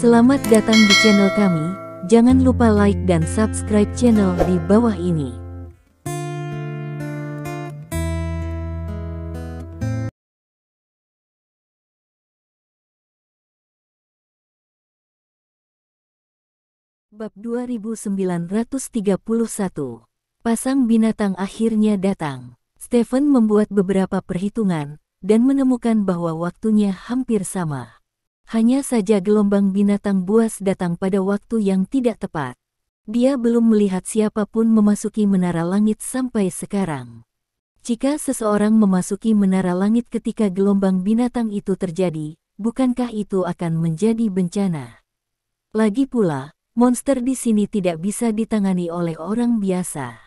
Selamat datang di channel kami, jangan lupa like dan subscribe channel di bawah ini. Bab 2931. Pasang binatang akhirnya datang. Stephen membuat beberapa perhitungan, dan menemukan bahwa waktunya hampir sama. Hanya saja gelombang binatang buas datang pada waktu yang tidak tepat. Dia belum melihat siapapun memasuki menara langit sampai sekarang. Jika seseorang memasuki menara langit ketika gelombang binatang itu terjadi, bukankah itu akan menjadi bencana? Lagi pula, monster di sini tidak bisa ditangani oleh orang biasa.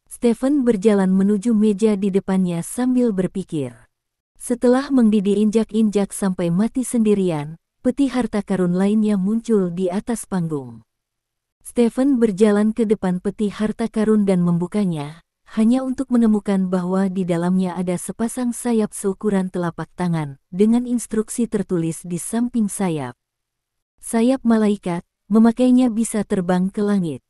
Stephen berjalan menuju meja di depannya sambil berpikir. Setelah mendidih injak-injak sampai mati sendirian, peti harta karun lainnya muncul di atas panggung. Stephen berjalan ke depan peti harta karun dan membukanya, hanya untuk menemukan bahwa di dalamnya ada sepasang sayap seukuran telapak tangan, dengan instruksi tertulis di samping sayap. Sayap malaikat, memakainya bisa terbang ke langit.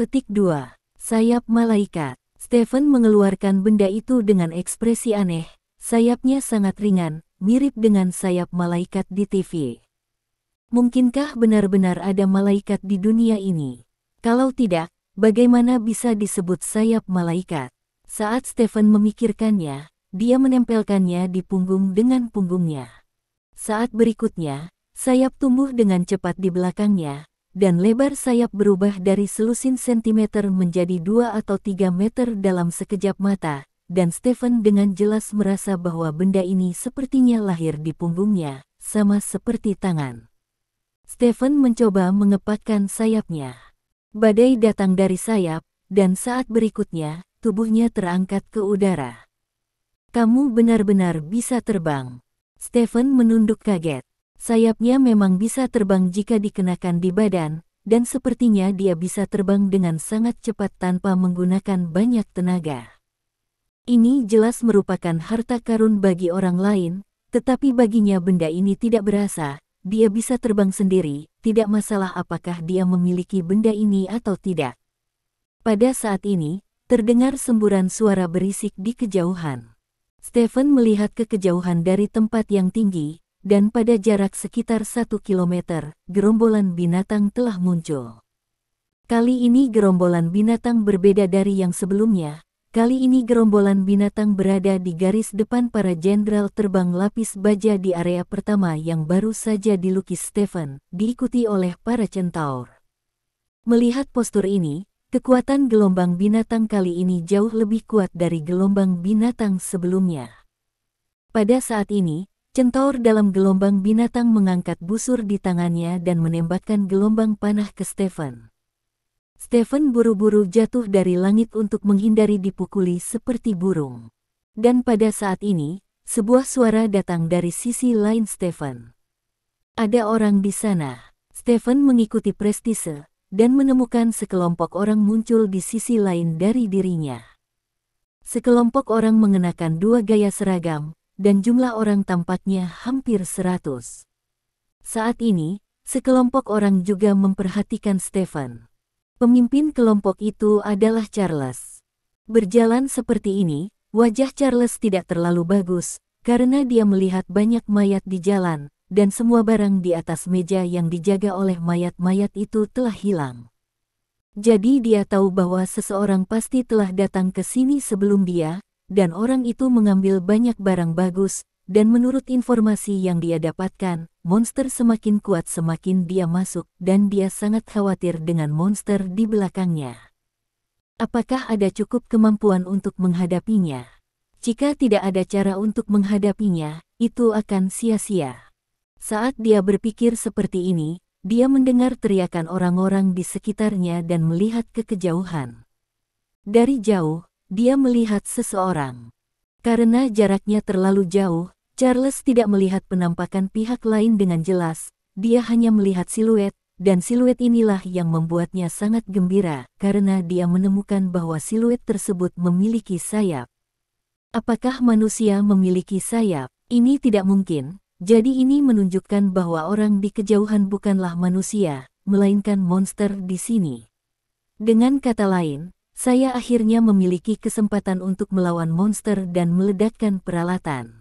Petik 2. Sayap malaikat. Stephen mengeluarkan benda itu dengan ekspresi aneh. Sayapnya sangat ringan, mirip dengan sayap malaikat di TV. Mungkinkah benar-benar ada malaikat di dunia ini? Kalau tidak, bagaimana bisa disebut sayap malaikat? Saat Stephen memikirkannya, dia menempelkannya di punggung dengan punggungnya. Saat berikutnya, sayap tumbuh dengan cepat di belakangnya, dan lebar sayap berubah dari selusin sentimeter menjadi 2 atau 3 meter dalam sekejap mata. Dan Stephen dengan jelas merasa bahwa benda ini sepertinya lahir di punggungnya, sama seperti tangan. Stephen mencoba mengepakkan sayapnya. Badai datang dari sayap, dan saat berikutnya, tubuhnya terangkat ke udara. "Kamu benar-benar bisa terbang." Stephen menunduk kaget. Sayapnya memang bisa terbang jika dikenakan di badan, dan sepertinya dia bisa terbang dengan sangat cepat tanpa menggunakan banyak tenaga. Ini jelas merupakan harta karun bagi orang lain, tetapi baginya benda ini tidak berasa. Dia bisa terbang sendiri, tidak masalah apakah dia memiliki benda ini atau tidak. Pada saat ini, terdengar semburan suara berisik di kejauhan. Stephen melihat ke kejauhan dari tempat yang tinggi, dan pada jarak sekitar 1 kilometer, gerombolan binatang telah muncul. Kali ini gerombolan binatang berbeda dari yang sebelumnya. Kali ini gerombolan binatang berada di garis depan para jenderal terbang lapis baja di area pertama yang baru saja dilukis Stephen, diikuti oleh para centaur. Melihat postur ini, kekuatan gelombang binatang kali ini jauh lebih kuat dari gelombang binatang sebelumnya. Pada saat ini, centaur dalam gelombang binatang mengangkat busur di tangannya dan menembakkan gelombang panah ke Stephen. Stephen buru-buru jatuh dari langit untuk menghindari dipukuli seperti burung. Dan pada saat ini, sebuah suara datang dari sisi lain Stephen. "Ada orang di sana." Stephen mengikuti prestise, dan menemukan sekelompok orang muncul di sisi lain dari dirinya. Sekelompok orang mengenakan 2 gaya seragam, dan jumlah orang tampaknya hampir 100. Saat ini, sekelompok orang juga memperhatikan Stephen. Pemimpin kelompok itu adalah Charles. Berjalan seperti ini, wajah Charles tidak terlalu bagus, karena dia melihat banyak mayat di jalan, dan semua barang di atas meja yang dijaga oleh mayat-mayat itu telah hilang. Jadi dia tahu bahwa seseorang pasti telah datang ke sini sebelum dia, dan orang itu mengambil banyak barang bagus. Dan menurut informasi yang dia dapatkan, monster semakin kuat semakin dia masuk, dan dia sangat khawatir dengan monster di belakangnya. Apakah ada cukup kemampuan untuk menghadapinya? Jika tidak ada cara untuk menghadapinya, itu akan sia-sia. Saat dia berpikir seperti ini, dia mendengar teriakan orang-orang di sekitarnya dan melihat ke kejauhan. Dari jauh, dia melihat seseorang. Karena jaraknya terlalu jauh, Charles tidak melihat penampakan pihak lain dengan jelas. Dia hanya melihat siluet, dan siluet inilah yang membuatnya sangat gembira, karena dia menemukan bahwa siluet tersebut memiliki sayap. Apakah manusia memiliki sayap? Ini tidak mungkin. Jadi ini menunjukkan bahwa orang di kejauhan bukanlah manusia, melainkan monster di sini. Dengan kata lain, saya akhirnya memiliki kesempatan untuk melawan monster dan meledakkan peralatan.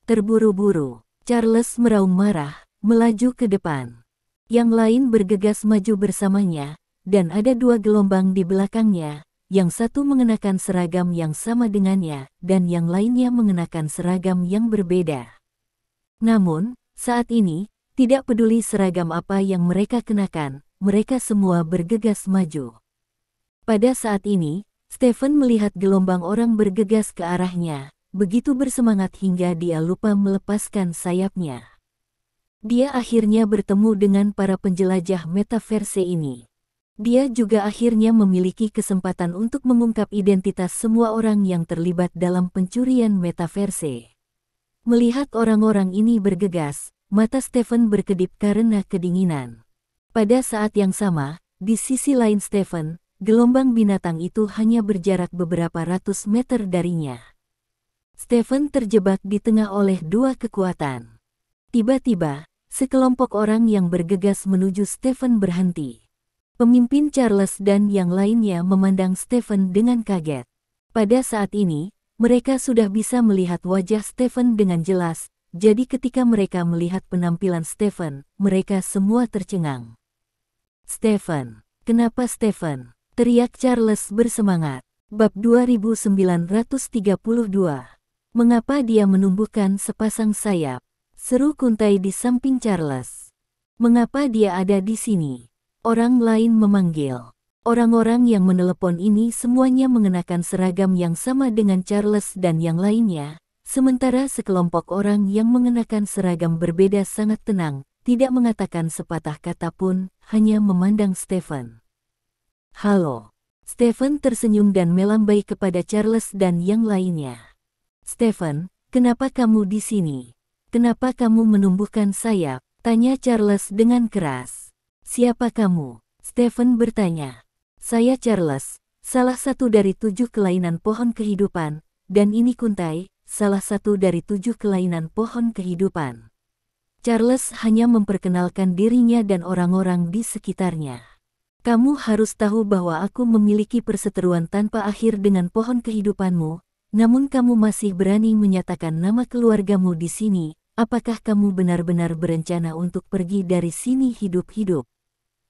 Terburu-buru, Charles meraung marah, melaju ke depan. Yang lain bergegas maju bersamanya, dan ada dua gelombang di belakangnya, yang satu mengenakan seragam yang sama dengannya, dan yang lainnya mengenakan seragam yang berbeda. Namun, saat ini, tidak peduli seragam apa yang mereka kenakan, mereka semua bergegas maju. Pada saat ini, Stephen melihat gelombang orang bergegas ke arahnya, begitu bersemangat hingga dia lupa melepaskan sayapnya. Dia akhirnya bertemu dengan para penjelajah metaverse ini. Dia juga akhirnya memiliki kesempatan untuk mengungkap identitas semua orang yang terlibat dalam pencurian metaverse. Melihat orang-orang ini bergegas, mata Stephen berkedip karena kedinginan. Pada saat yang sama, di sisi lain Stephen, gelombang binatang itu hanya berjarak beberapa ratus meter darinya. Stephen terjebak di tengah oleh dua kekuatan. Tiba-tiba, sekelompok orang yang bergegas menuju Stephen berhenti. Pemimpin Charles dan yang lainnya memandang Stephen dengan kaget. Pada saat ini, mereka sudah bisa melihat wajah Stephen dengan jelas, jadi ketika mereka melihat penampilan Stephen, mereka semua tercengang. "Stephen, kenapa Stephen?" teriak Charles bersemangat. Bab 2932. Mengapa dia menumbuhkan sepasang sayap? Seru Kuntai di samping Charles. Mengapa dia ada di sini? Orang lain memanggil. Orang-orang yang menelepon ini semuanya mengenakan seragam yang sama dengan Charles dan yang lainnya, sementara sekelompok orang yang mengenakan seragam berbeda sangat tenang, tidak mengatakan sepatah kata pun, hanya memandang Stephen. "Halo." Stephen tersenyum dan melambai kepada Charles dan yang lainnya. "Stephen, kenapa kamu di sini? Kenapa kamu menumbuhkan sayap?" tanya Charles dengan keras. "Siapa kamu?" Stephen bertanya. "Saya Charles, salah satu dari 7 kelainan pohon kehidupan, dan ini Kuntai, salah satu dari 7 kelainan pohon kehidupan." Charles hanya memperkenalkan dirinya dan orang-orang di sekitarnya. "Kamu harus tahu bahwa aku memiliki perseteruan tanpa akhir dengan pohon kehidupanmu, namun kamu masih berani menyatakan nama keluargamu di sini. Apakah kamu benar-benar berencana untuk pergi dari sini hidup-hidup?"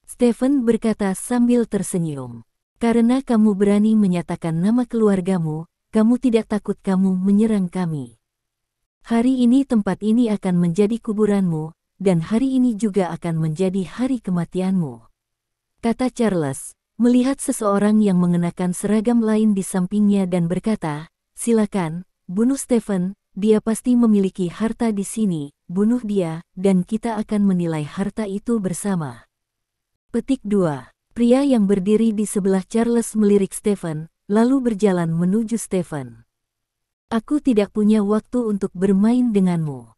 Stephen berkata sambil tersenyum. "Karena kamu berani menyatakan nama keluargamu, kamu tidak takut kamu menyerang kami. Hari ini tempat ini akan menjadi kuburanmu, dan hari ini juga akan menjadi hari kematianmu," kata Charles, melihat seseorang yang mengenakan seragam lain di sampingnya dan berkata, "Silakan, bunuh Stephen, dia pasti memiliki harta di sini, bunuh dia, dan kita akan menilai harta itu bersama." Petik 2. Pria yang berdiri di sebelah Charles melirik Stephen, lalu berjalan menuju Stephen. "Aku tidak punya waktu untuk bermain denganmu."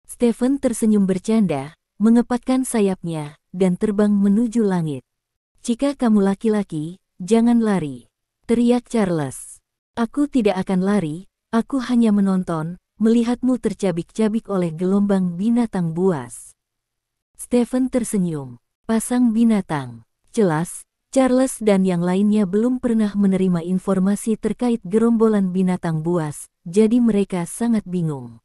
Stephen tersenyum bercanda, mengepakkan sayapnya, dan terbang menuju langit. "Jika kamu laki-laki, jangan lari," teriak Charles. "Aku tidak akan lari, aku hanya menonton, melihatmu tercabik-cabik oleh gelombang binatang buas." Stephen tersenyum. Pasang binatang. Jelas, Charles dan yang lainnya belum pernah menerima informasi terkait gerombolan binatang buas, jadi mereka sangat bingung.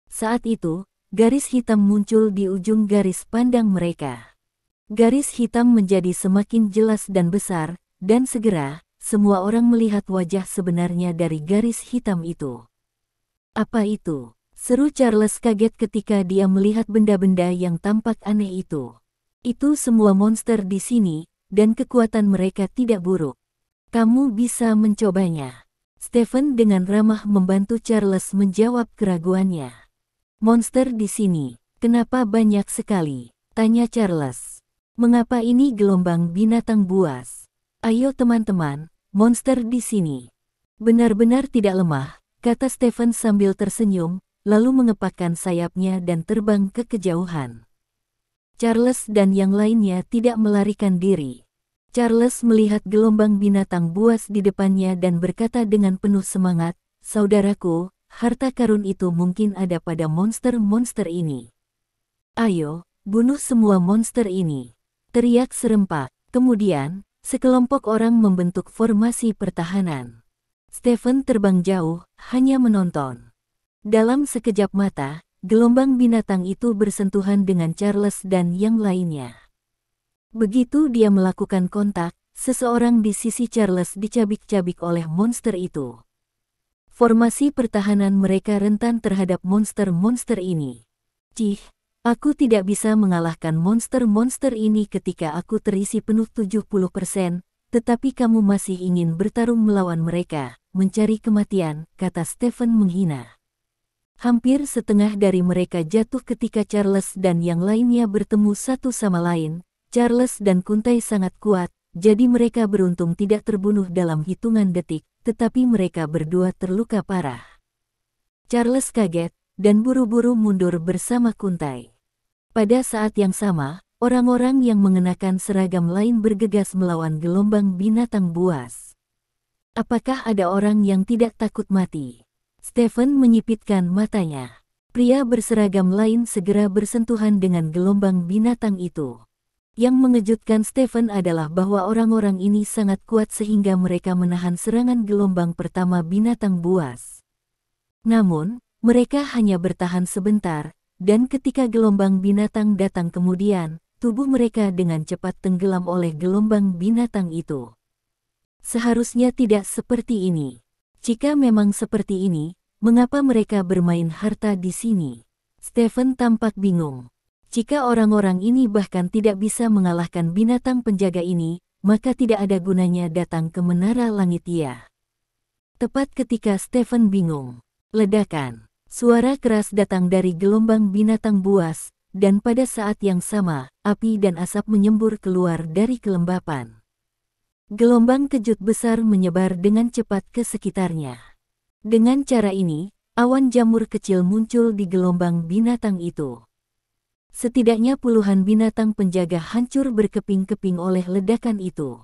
Saat itu, garis hitam muncul di ujung garis pandang mereka. Garis hitam menjadi semakin jelas dan besar, dan segera, semua orang melihat wajah sebenarnya dari garis hitam itu. "Apa itu?" seru Charles kaget ketika dia melihat benda-benda yang tampak aneh itu. "Itu semua monster di sini, dan kekuatan mereka tidak buruk. Kamu bisa mencobanya." Stephen dengan ramah membantu Charles menjawab keraguannya. "Monster di sini, kenapa banyak sekali?" tanya Charles. "Mengapa ini gelombang binatang buas? Ayo teman-teman, monster di sini. Benar-benar tidak lemah," kata Stephen sambil tersenyum, lalu mengepakkan sayapnya dan terbang ke kejauhan. Charles dan yang lainnya tidak melarikan diri. Charles melihat gelombang binatang buas di depannya dan berkata dengan penuh semangat, "Saudaraku, harta karun itu mungkin ada pada monster-monster ini. Ayo, bunuh semua monster ini, teriak serempak. Kemudian, sekelompok orang membentuk formasi pertahanan. Stephen terbang jauh, hanya menonton. Dalam sekejap mata, gelombang binatang itu bersentuhan dengan Charles dan yang lainnya. Begitu dia melakukan kontak, seseorang di sisi Charles dicabik-cabik oleh monster itu. Formasi pertahanan mereka rentan terhadap monster-monster ini. Cih, aku tidak bisa mengalahkan monster-monster ini ketika aku terisi penuh 70%, tetapi kamu masih ingin bertarung melawan mereka, mencari kematian, kata Stephen menghina. Hampir setengah dari mereka jatuh ketika Charles dan yang lainnya bertemu satu sama lain. Charles dan Kuntai sangat kuat, jadi mereka beruntung tidak terbunuh dalam hitungan detik, tetapi mereka berdua terluka parah. Charles kaget, dan buru-buru mundur bersama Kuntai. Pada saat yang sama, orang-orang yang mengenakan seragam lain bergegas melawan gelombang binatang buas. Apakah ada orang yang tidak takut mati? Stephen menyipitkan matanya. Pria berseragam lain segera bersentuhan dengan gelombang binatang itu. Yang mengejutkan Stephen adalah bahwa orang-orang ini sangat kuat sehingga mereka menahan serangan gelombang pertama binatang buas. Namun, mereka hanya bertahan sebentar, dan ketika gelombang binatang datang kemudian, tubuh mereka dengan cepat tenggelam oleh gelombang binatang itu. Seharusnya tidak seperti ini. Jika memang seperti ini, mengapa mereka bermain harta di sini? Stephen tampak bingung. Jika orang-orang ini bahkan tidak bisa mengalahkan binatang penjaga ini, maka tidak ada gunanya datang ke menara langit ia. Tepat ketika Stephen bingung, ledakan. Suara keras datang dari gelombang binatang buas, dan pada saat yang sama, api dan asap menyembur keluar dari kelembapan. Gelombang kejut besar menyebar dengan cepat ke sekitarnya. Dengan cara ini, awan jamur kecil muncul di gelombang binatang itu. Setidaknya puluhan binatang penjaga hancur berkeping-keping oleh ledakan itu.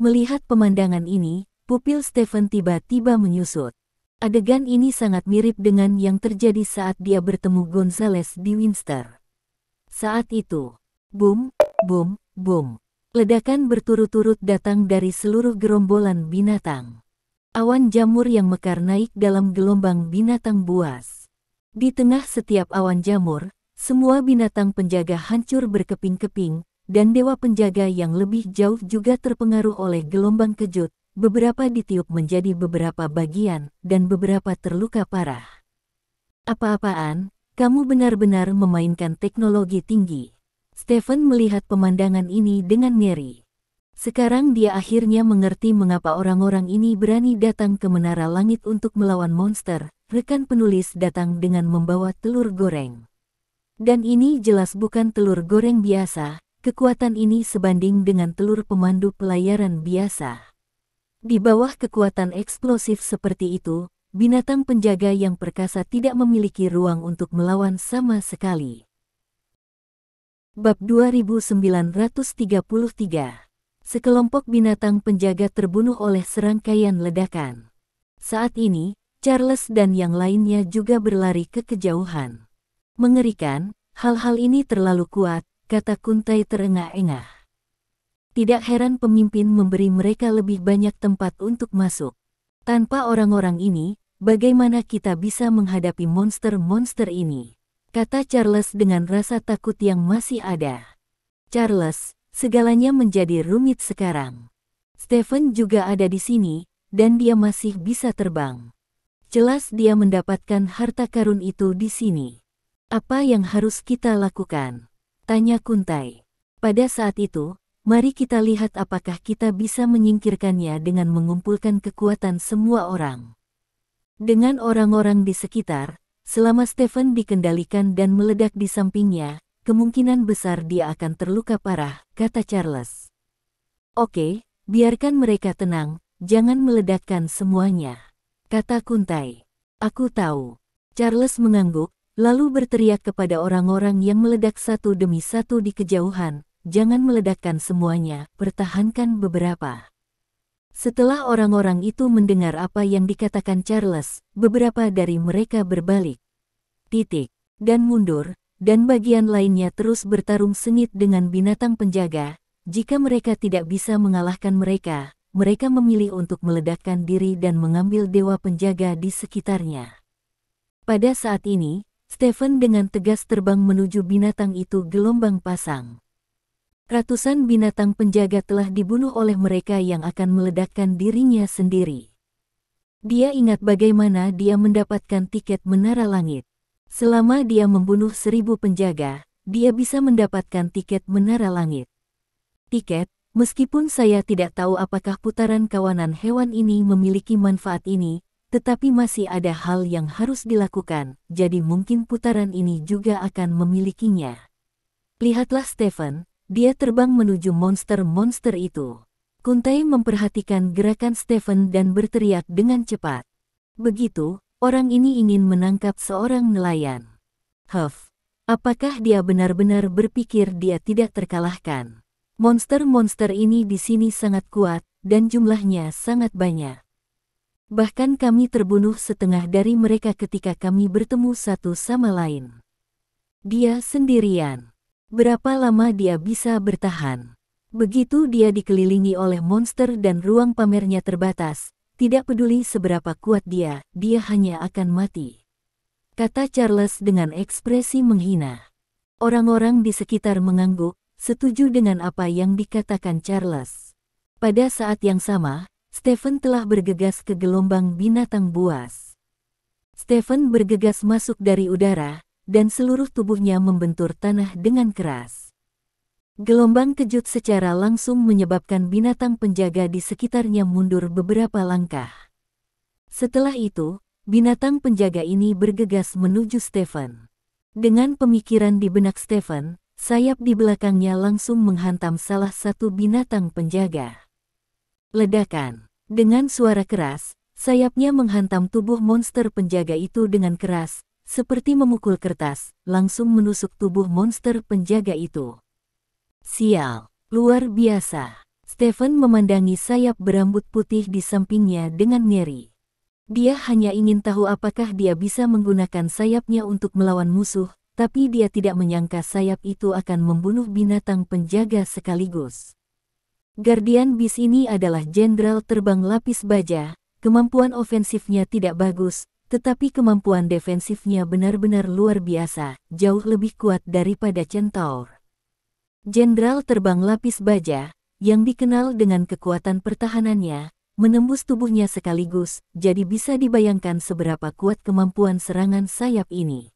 Melihat pemandangan ini, pupil Stephen tiba-tiba menyusut. Adegan ini sangat mirip dengan yang terjadi saat dia bertemu Gonzales di Winster. Saat itu, boom, boom, boom. Ledakan berturut-turut datang dari seluruh gerombolan binatang. Awan jamur yang mekar naik dalam gelombang binatang buas. Di tengah setiap awan jamur, semua binatang penjaga hancur berkeping-keping, dan dewa penjaga yang lebih jauh juga terpengaruh oleh gelombang kejut. Beberapa ditiup menjadi beberapa bagian, dan beberapa terluka parah. Apa-apaan, kamu benar-benar memainkan teknologi tinggi. Stephen melihat pemandangan ini dengan ngeri. Sekarang dia akhirnya mengerti mengapa orang-orang ini berani datang ke menara langit untuk melawan monster. Rekan penulis datang dengan membawa telur goreng. Dan ini jelas bukan telur goreng biasa, kekuatan ini sebanding dengan telur pemandu pelayaran biasa. Di bawah kekuatan eksplosif seperti itu, binatang penjaga yang perkasa tidak memiliki ruang untuk melawan sama sekali. Bab 2933. Sekelompok binatang penjaga terbunuh oleh serangkaian ledakan. Saat ini, Charles dan yang lainnya juga berlari ke kejauhan. Mengerikan, hal-hal ini terlalu kuat, kata Kuntai terengah-engah. Tidak heran pemimpin memberi mereka lebih banyak tempat untuk masuk. Tanpa orang-orang ini, bagaimana kita bisa menghadapi monster-monster ini? Kata Charles dengan rasa takut yang masih ada. Charles, segalanya menjadi rumit sekarang. Stephen juga ada di sini, dan dia masih bisa terbang. Jelas dia mendapatkan harta karun itu di sini. Apa yang harus kita lakukan? Tanya Kuntai. Pada saat itu, mari kita lihat apakah kita bisa menyingkirkannya dengan mengumpulkan kekuatan semua orang. Dengan orang-orang di sekitar, selama Stephen dikendalikan dan meledak di sampingnya, kemungkinan besar dia akan terluka parah, kata Charles. Oke, biarkan mereka tenang, jangan meledakkan semuanya, kata Kuntai. Aku tahu. Charles mengangguk, lalu berteriak kepada orang-orang yang meledak satu demi satu di kejauhan, jangan meledakkan semuanya, pertahankan beberapa. Setelah orang-orang itu mendengar apa yang dikatakan Charles, beberapa dari mereka berbalik, dan mundur, dan bagian lainnya terus bertarung sengit dengan binatang penjaga. Jika mereka tidak bisa mengalahkan mereka, mereka memilih untuk meledakkan diri dan mengambil dewa penjaga di sekitarnya. Pada saat ini, Stephen dengan tegas terbang menuju binatang itu gelombang pasang. Ratusan binatang penjaga telah dibunuh oleh mereka yang akan meledakkan dirinya sendiri. Dia ingat bagaimana dia mendapatkan tiket menara langit. Selama dia membunuh 1000 penjaga, dia bisa mendapatkan tiket menara langit. Tiket, meskipun saya tidak tahu apakah putaran kawanan hewan ini memiliki manfaat ini, tetapi masih ada hal yang harus dilakukan, jadi mungkin putaran ini juga akan memilikinya. Lihatlah Stephen. Dia terbang menuju monster-monster itu. Kuntai memperhatikan gerakan Stephen dan berteriak dengan cepat. Begitu, orang ini ingin menangkap seorang nelayan. Apakah dia benar-benar berpikir dia tidak terkalahkan? Monster-monster ini di sini sangat kuat, dan jumlahnya sangat banyak. Bahkan kami terbunuh setengah dari mereka ketika kami bertemu satu sama lain. Dia sendirian. Berapa lama dia bisa bertahan? Begitu dia dikelilingi oleh monster dan ruang pamernya terbatas, tidak peduli seberapa kuat dia hanya akan mati. Kata Charles dengan ekspresi menghina. Orang-orang di sekitar mengangguk, setuju dengan apa yang dikatakan Charles. Pada saat yang sama, Stephen telah bergegas ke gelombang binatang buas. Stephen bergegas masuk dari udara, dan seluruh tubuhnya membentur tanah dengan keras. Gelombang kejut secara langsung menyebabkan binatang penjaga di sekitarnya mundur beberapa langkah. Setelah itu, binatang penjaga ini bergegas menuju Stephen. Dengan pemikiran di benak Stephen, sayap di belakangnya langsung menghantam salah satu binatang penjaga. Ledakan. Dengan suara keras, sayapnya menghantam tubuh monster penjaga itu dengan keras, seperti memukul kertas, langsung menusuk tubuh monster penjaga itu. Sial, luar biasa. Stephen memandangi sayap berambut putih di sampingnya dengan ngeri. Dia hanya ingin tahu apakah dia bisa menggunakan sayapnya untuk melawan musuh, tapi dia tidak menyangka sayap itu akan membunuh binatang penjaga sekaligus. Guardian Beast ini adalah jenderal terbang lapis baja, kemampuan ofensifnya tidak bagus, tetapi kemampuan defensifnya benar-benar luar biasa, jauh lebih kuat daripada Centaur. Jenderal terbang lapis baja, yang dikenal dengan kekuatan pertahanannya, menembus tubuhnya sekaligus, jadi bisa dibayangkan seberapa kuat kemampuan serangan sayap ini.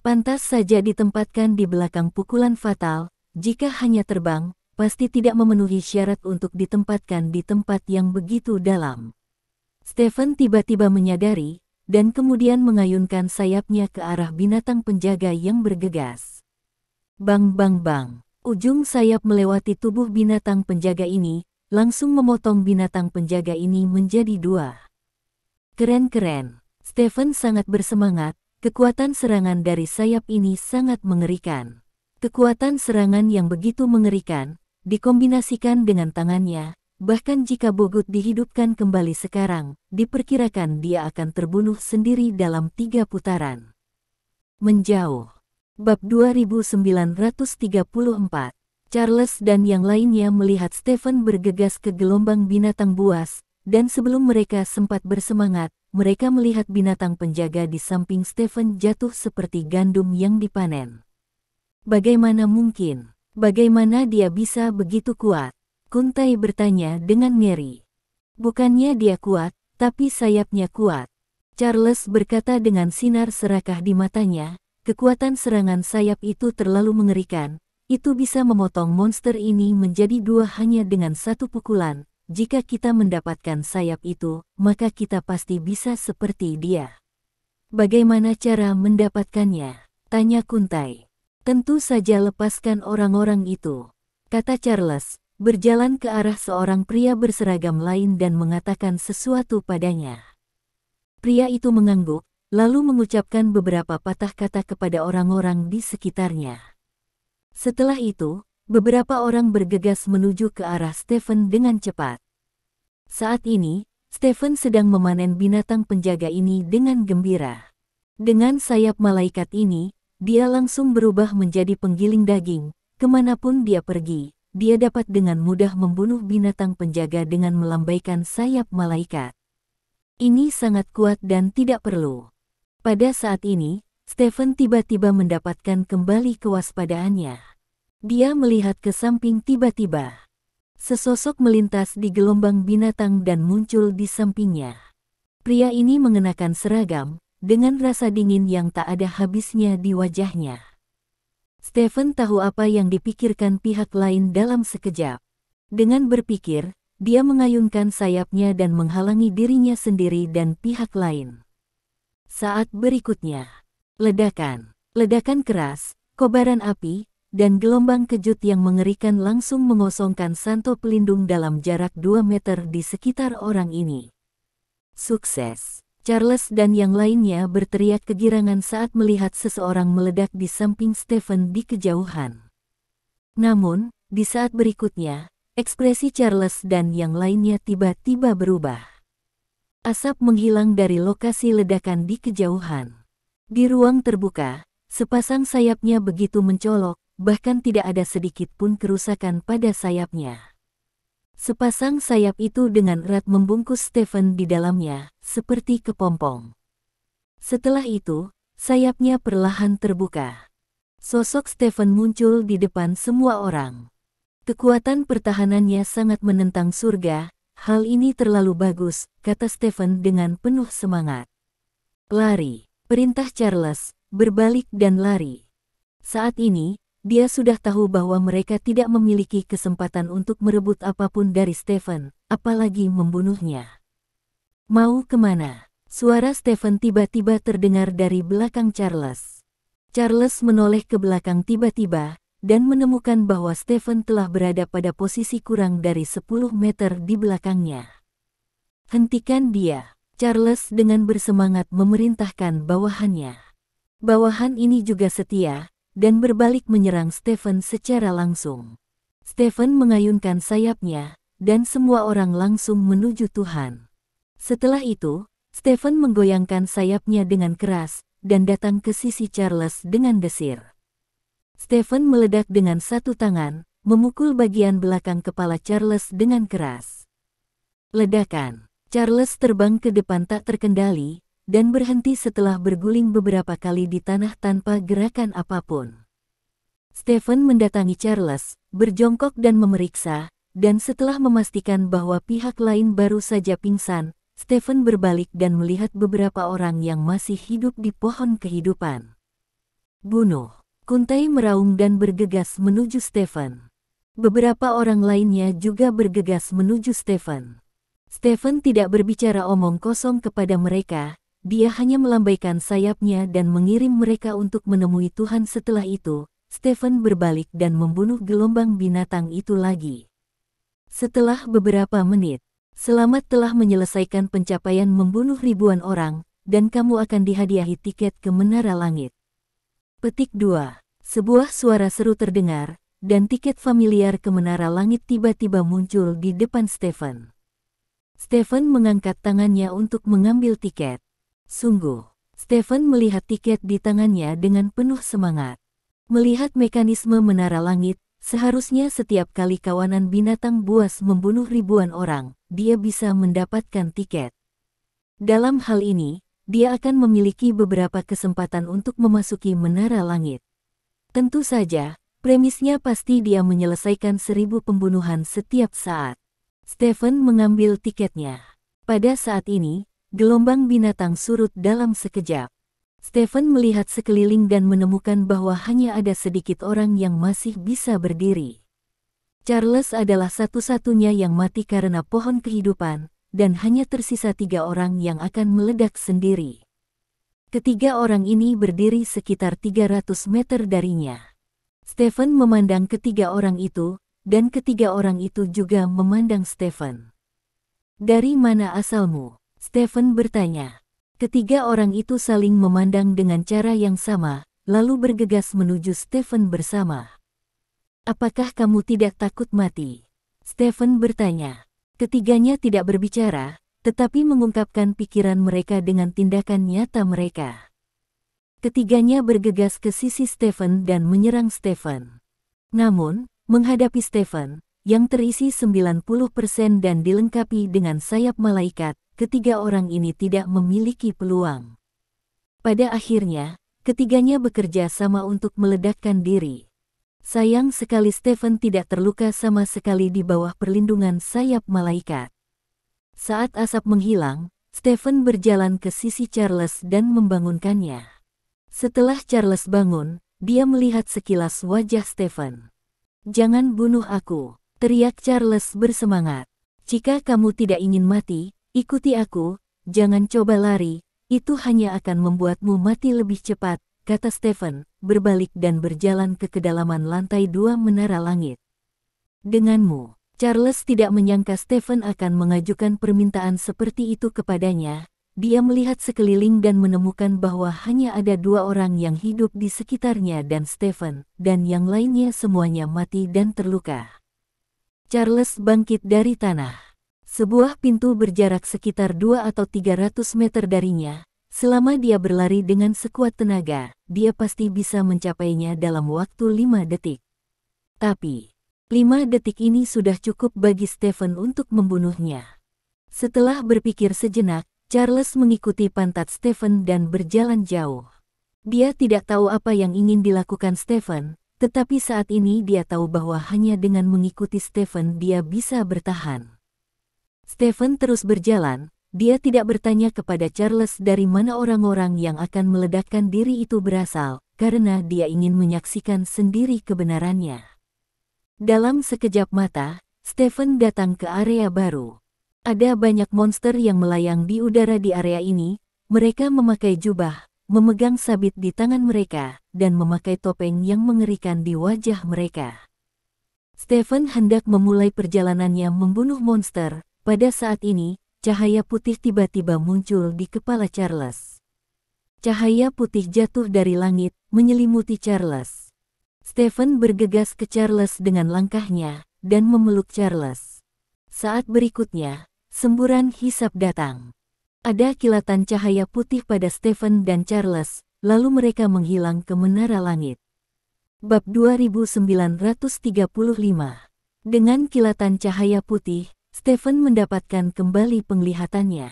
Pantas saja ditempatkan di belakang pukulan fatal, jika hanya terbang, pasti tidak memenuhi syarat untuk ditempatkan di tempat yang begitu dalam. Stephen tiba-tiba menyadari, dan kemudian mengayunkan sayapnya ke arah binatang penjaga yang bergegas. Bang bang bang, ujung sayap melewati tubuh binatang penjaga ini, langsung memotong binatang penjaga ini menjadi dua. Keren-keren, Stephen sangat bersemangat, kekuatan serangan dari sayap ini sangat mengerikan. Kekuatan serangan yang begitu mengerikan, dikombinasikan dengan tangannya. Bahkan jika Bogut dihidupkan kembali sekarang, diperkirakan dia akan terbunuh sendiri dalam 3 putaran. Menjauh. Bab 2934. Charles dan yang lainnya melihat Stephen bergegas ke gelombang binatang buas, dan sebelum mereka sempat bersemangat, mereka melihat binatang penjaga di samping Stephen jatuh seperti gandum yang dipanen. Bagaimana mungkin? Bagaimana dia bisa begitu kuat? Kuntai bertanya dengan ngeri. Bukannya dia kuat, tapi sayapnya kuat. Charles berkata dengan sinar serakah di matanya, kekuatan serangan sayap itu terlalu mengerikan, itu bisa memotong monster ini menjadi dua hanya dengan satu pukulan. Jika kita mendapatkan sayap itu, maka kita pasti bisa seperti dia. Bagaimana cara mendapatkannya? Tanya Kuntai. Tentu saja lepaskan orang-orang itu, kata Charles, berjalan ke arah seorang pria berseragam lain dan mengatakan sesuatu padanya. Pria itu mengangguk, lalu mengucapkan beberapa patah kata kepada orang-orang di sekitarnya. Setelah itu, beberapa orang bergegas menuju ke arah Stephen dengan cepat. Saat ini, Stephen sedang memanen binatang penjaga ini dengan gembira. Dengan sayap malaikat ini, dia langsung berubah menjadi penggiling daging. Kemanapun dia pergi, dia dapat dengan mudah membunuh binatang penjaga dengan melambaikan sayap malaikat. Ini sangat kuat dan tidak perlu. Pada saat ini, Stephen tiba-tiba mendapatkan kembali kewaspadaannya. Dia melihat ke samping tiba-tiba. Sesosok melintas di gelombang binatang dan muncul di sampingnya. Pria ini mengenakan seragam, dengan rasa dingin yang tak ada habisnya di wajahnya. Stephen tahu apa yang dipikirkan pihak lain dalam sekejap. Dengan berpikir, dia mengayunkan sayapnya dan menghalangi dirinya sendiri dan pihak lain. Saat berikutnya, ledakan keras, kobaran api, dan gelombang kejut yang mengerikan langsung mengosongkan santo pelindung dalam jarak 2 meter di sekitar orang ini. Sukses! Charles dan yang lainnya berteriak kegirangan saat melihat seseorang meledak di samping Stephen di kejauhan. Namun, di saat berikutnya, ekspresi Charles dan yang lainnya tiba-tiba berubah. Asap menghilang dari lokasi ledakan di kejauhan. Di ruang terbuka, sepasang sayapnya begitu mencolok, bahkan tidak ada sedikit pun kerusakan pada sayapnya. Sepasang sayap itu dengan erat membungkus Stephen di dalamnya, seperti kepompong. Setelah itu, sayapnya perlahan terbuka. Sosok Stephen muncul di depan semua orang. Kekuatan pertahanannya sangat menentang surga. Hal ini terlalu bagus, kata Stephen dengan penuh semangat. Lari, perintah Charles, berbalik dan lari. Saat ini, dia sudah tahu bahwa mereka tidak memiliki kesempatan untuk merebut apapun dari Stephen, apalagi membunuhnya. Mau kemana? Suara Stephen tiba-tiba terdengar dari belakang Charles. Charles menoleh ke belakang tiba-tiba, dan menemukan bahwa Stephen telah berada pada posisi kurang dari 10 meter di belakangnya. Hentikan dia, Charles dengan bersemangat memerintahkan bawahannya. Bawahan ini juga setia, dan berbalik menyerang Stephen secara langsung. Stephen mengayunkan sayapnya, dan semua orang langsung menuju Tuhan. Setelah itu, Stephen menggoyangkan sayapnya dengan keras, dan datang ke sisi Charles dengan desir. Stephen meledak dengan satu tangan, memukul bagian belakang kepala Charles dengan keras. Ledakan. Charles terbang ke depan tak terkendali, dan berhenti setelah berguling beberapa kali di tanah tanpa gerakan apapun. Stephen mendatangi Charles, berjongkok dan memeriksa, dan setelah memastikan bahwa pihak lain baru saja pingsan, Stephen berbalik dan melihat beberapa orang yang masih hidup di pohon kehidupan. Bunuh! Kuntai meraung dan bergegas menuju Stephen. Beberapa orang lainnya juga bergegas menuju Stephen. Stephen tidak berbicara omong kosong kepada mereka. Dia hanya melambaikan sayapnya dan mengirim mereka untuk menemui Tuhan. Setelah itu, Stephen berbalik dan membunuh gelombang binatang itu lagi. Setelah beberapa menit, selamat telah menyelesaikan pencapaian membunuh ribuan orang, dan kamu akan dihadiahi tiket ke Menara Langit. Petik 2. Sebuah suara seru terdengar, dan tiket familiar ke Menara Langit tiba-tiba muncul di depan Stephen. Stephen mengangkat tangannya untuk mengambil tiket. Sungguh, Stephen melihat tiket di tangannya dengan penuh semangat. Melihat mekanisme Menara Langit, seharusnya setiap kali kawanan binatang buas membunuh ribuan orang, dia bisa mendapatkan tiket. Dalam hal ini, dia akan memiliki beberapa kesempatan untuk memasuki Menara Langit. Tentu saja, premisnya pasti dia menyelesaikan 1000 pembunuhan setiap saat. Stephen mengambil tiketnya. Pada saat ini, gelombang binatang surut dalam sekejap. Stephen melihat sekeliling dan menemukan bahwa hanya ada sedikit orang yang masih bisa berdiri. Charles adalah satu-satunya yang mati karena pohon kehidupan, dan hanya tersisa 3 orang yang akan meledak sendiri. Ketiga orang ini berdiri sekitar 300 meter darinya. Stephen memandang ketiga orang itu, dan ketiga orang itu juga memandang Stephen. "Dari mana asalmu?" Stephen bertanya. Ketiga orang itu saling memandang dengan cara yang sama, lalu bergegas menuju Stephen bersama. "Apakah kamu tidak takut mati?" Stephen bertanya. Ketiganya tidak berbicara, tetapi mengungkapkan pikiran mereka dengan tindakan nyata mereka. Ketiganya bergegas ke sisi Stephen dan menyerang Stephen. Namun, menghadapi Stephen, yang terisi 90% dan dilengkapi dengan sayap malaikat, ketiga orang ini tidak memiliki peluang. Pada akhirnya, ketiganya bekerja sama untuk meledakkan diri. Sayang sekali Stephen tidak terluka sama sekali di bawah perlindungan sayap malaikat. Saat asap menghilang, Stephen berjalan ke sisi Charles dan membangunkannya. Setelah Charles bangun, dia melihat sekilas wajah Stephen. "Jangan bunuh aku," teriak Charles bersemangat. "Jika kamu tidak ingin mati, ikuti aku, jangan coba lari, itu hanya akan membuatmu mati lebih cepat," kata Stephen, berbalik dan berjalan ke kedalaman lantai 2 menara langit. "Denganmu." Charles tidak menyangka Stephen akan mengajukan permintaan seperti itu kepadanya. Dia melihat sekeliling dan menemukan bahwa hanya ada 2 orang yang hidup di sekitarnya dan Stephen, dan yang lainnya semuanya mati dan terluka. Charles bangkit dari tanah. Sebuah pintu berjarak sekitar 2 atau 300 meter darinya. Selama dia berlari dengan sekuat tenaga, dia pasti bisa mencapainya dalam waktu 5 detik. Tapi, 5 detik ini sudah cukup bagi Stephen untuk membunuhnya. Setelah berpikir sejenak, Charles mengikuti pantat Stephen dan berjalan jauh. Dia tidak tahu apa yang ingin dilakukan Stephen, tetapi saat ini dia tahu bahwa hanya dengan mengikuti Stephen dia bisa bertahan. Stephen terus berjalan, dia tidak bertanya kepada Charles dari mana orang-orang yang akan meledakkan diri itu berasal, karena dia ingin menyaksikan sendiri kebenarannya. Dalam sekejap mata, Stephen datang ke area baru. Ada banyak monster yang melayang di udara di area ini. Mereka memakai jubah, memegang sabit di tangan mereka, dan memakai topeng yang mengerikan di wajah mereka. Stephen hendak memulai perjalanannya membunuh monster. Pada saat ini, cahaya putih tiba-tiba muncul di kepala Charles. Cahaya putih jatuh dari langit, menyelimuti Charles. Stephen bergegas ke Charles dengan langkahnya, dan memeluk Charles. Saat berikutnya, semburan hisap datang. Ada kilatan cahaya putih pada Stephen dan Charles, lalu mereka menghilang ke menara langit. Bab 2935. Dengan kilatan cahaya putih, Stephen mendapatkan kembali penglihatannya.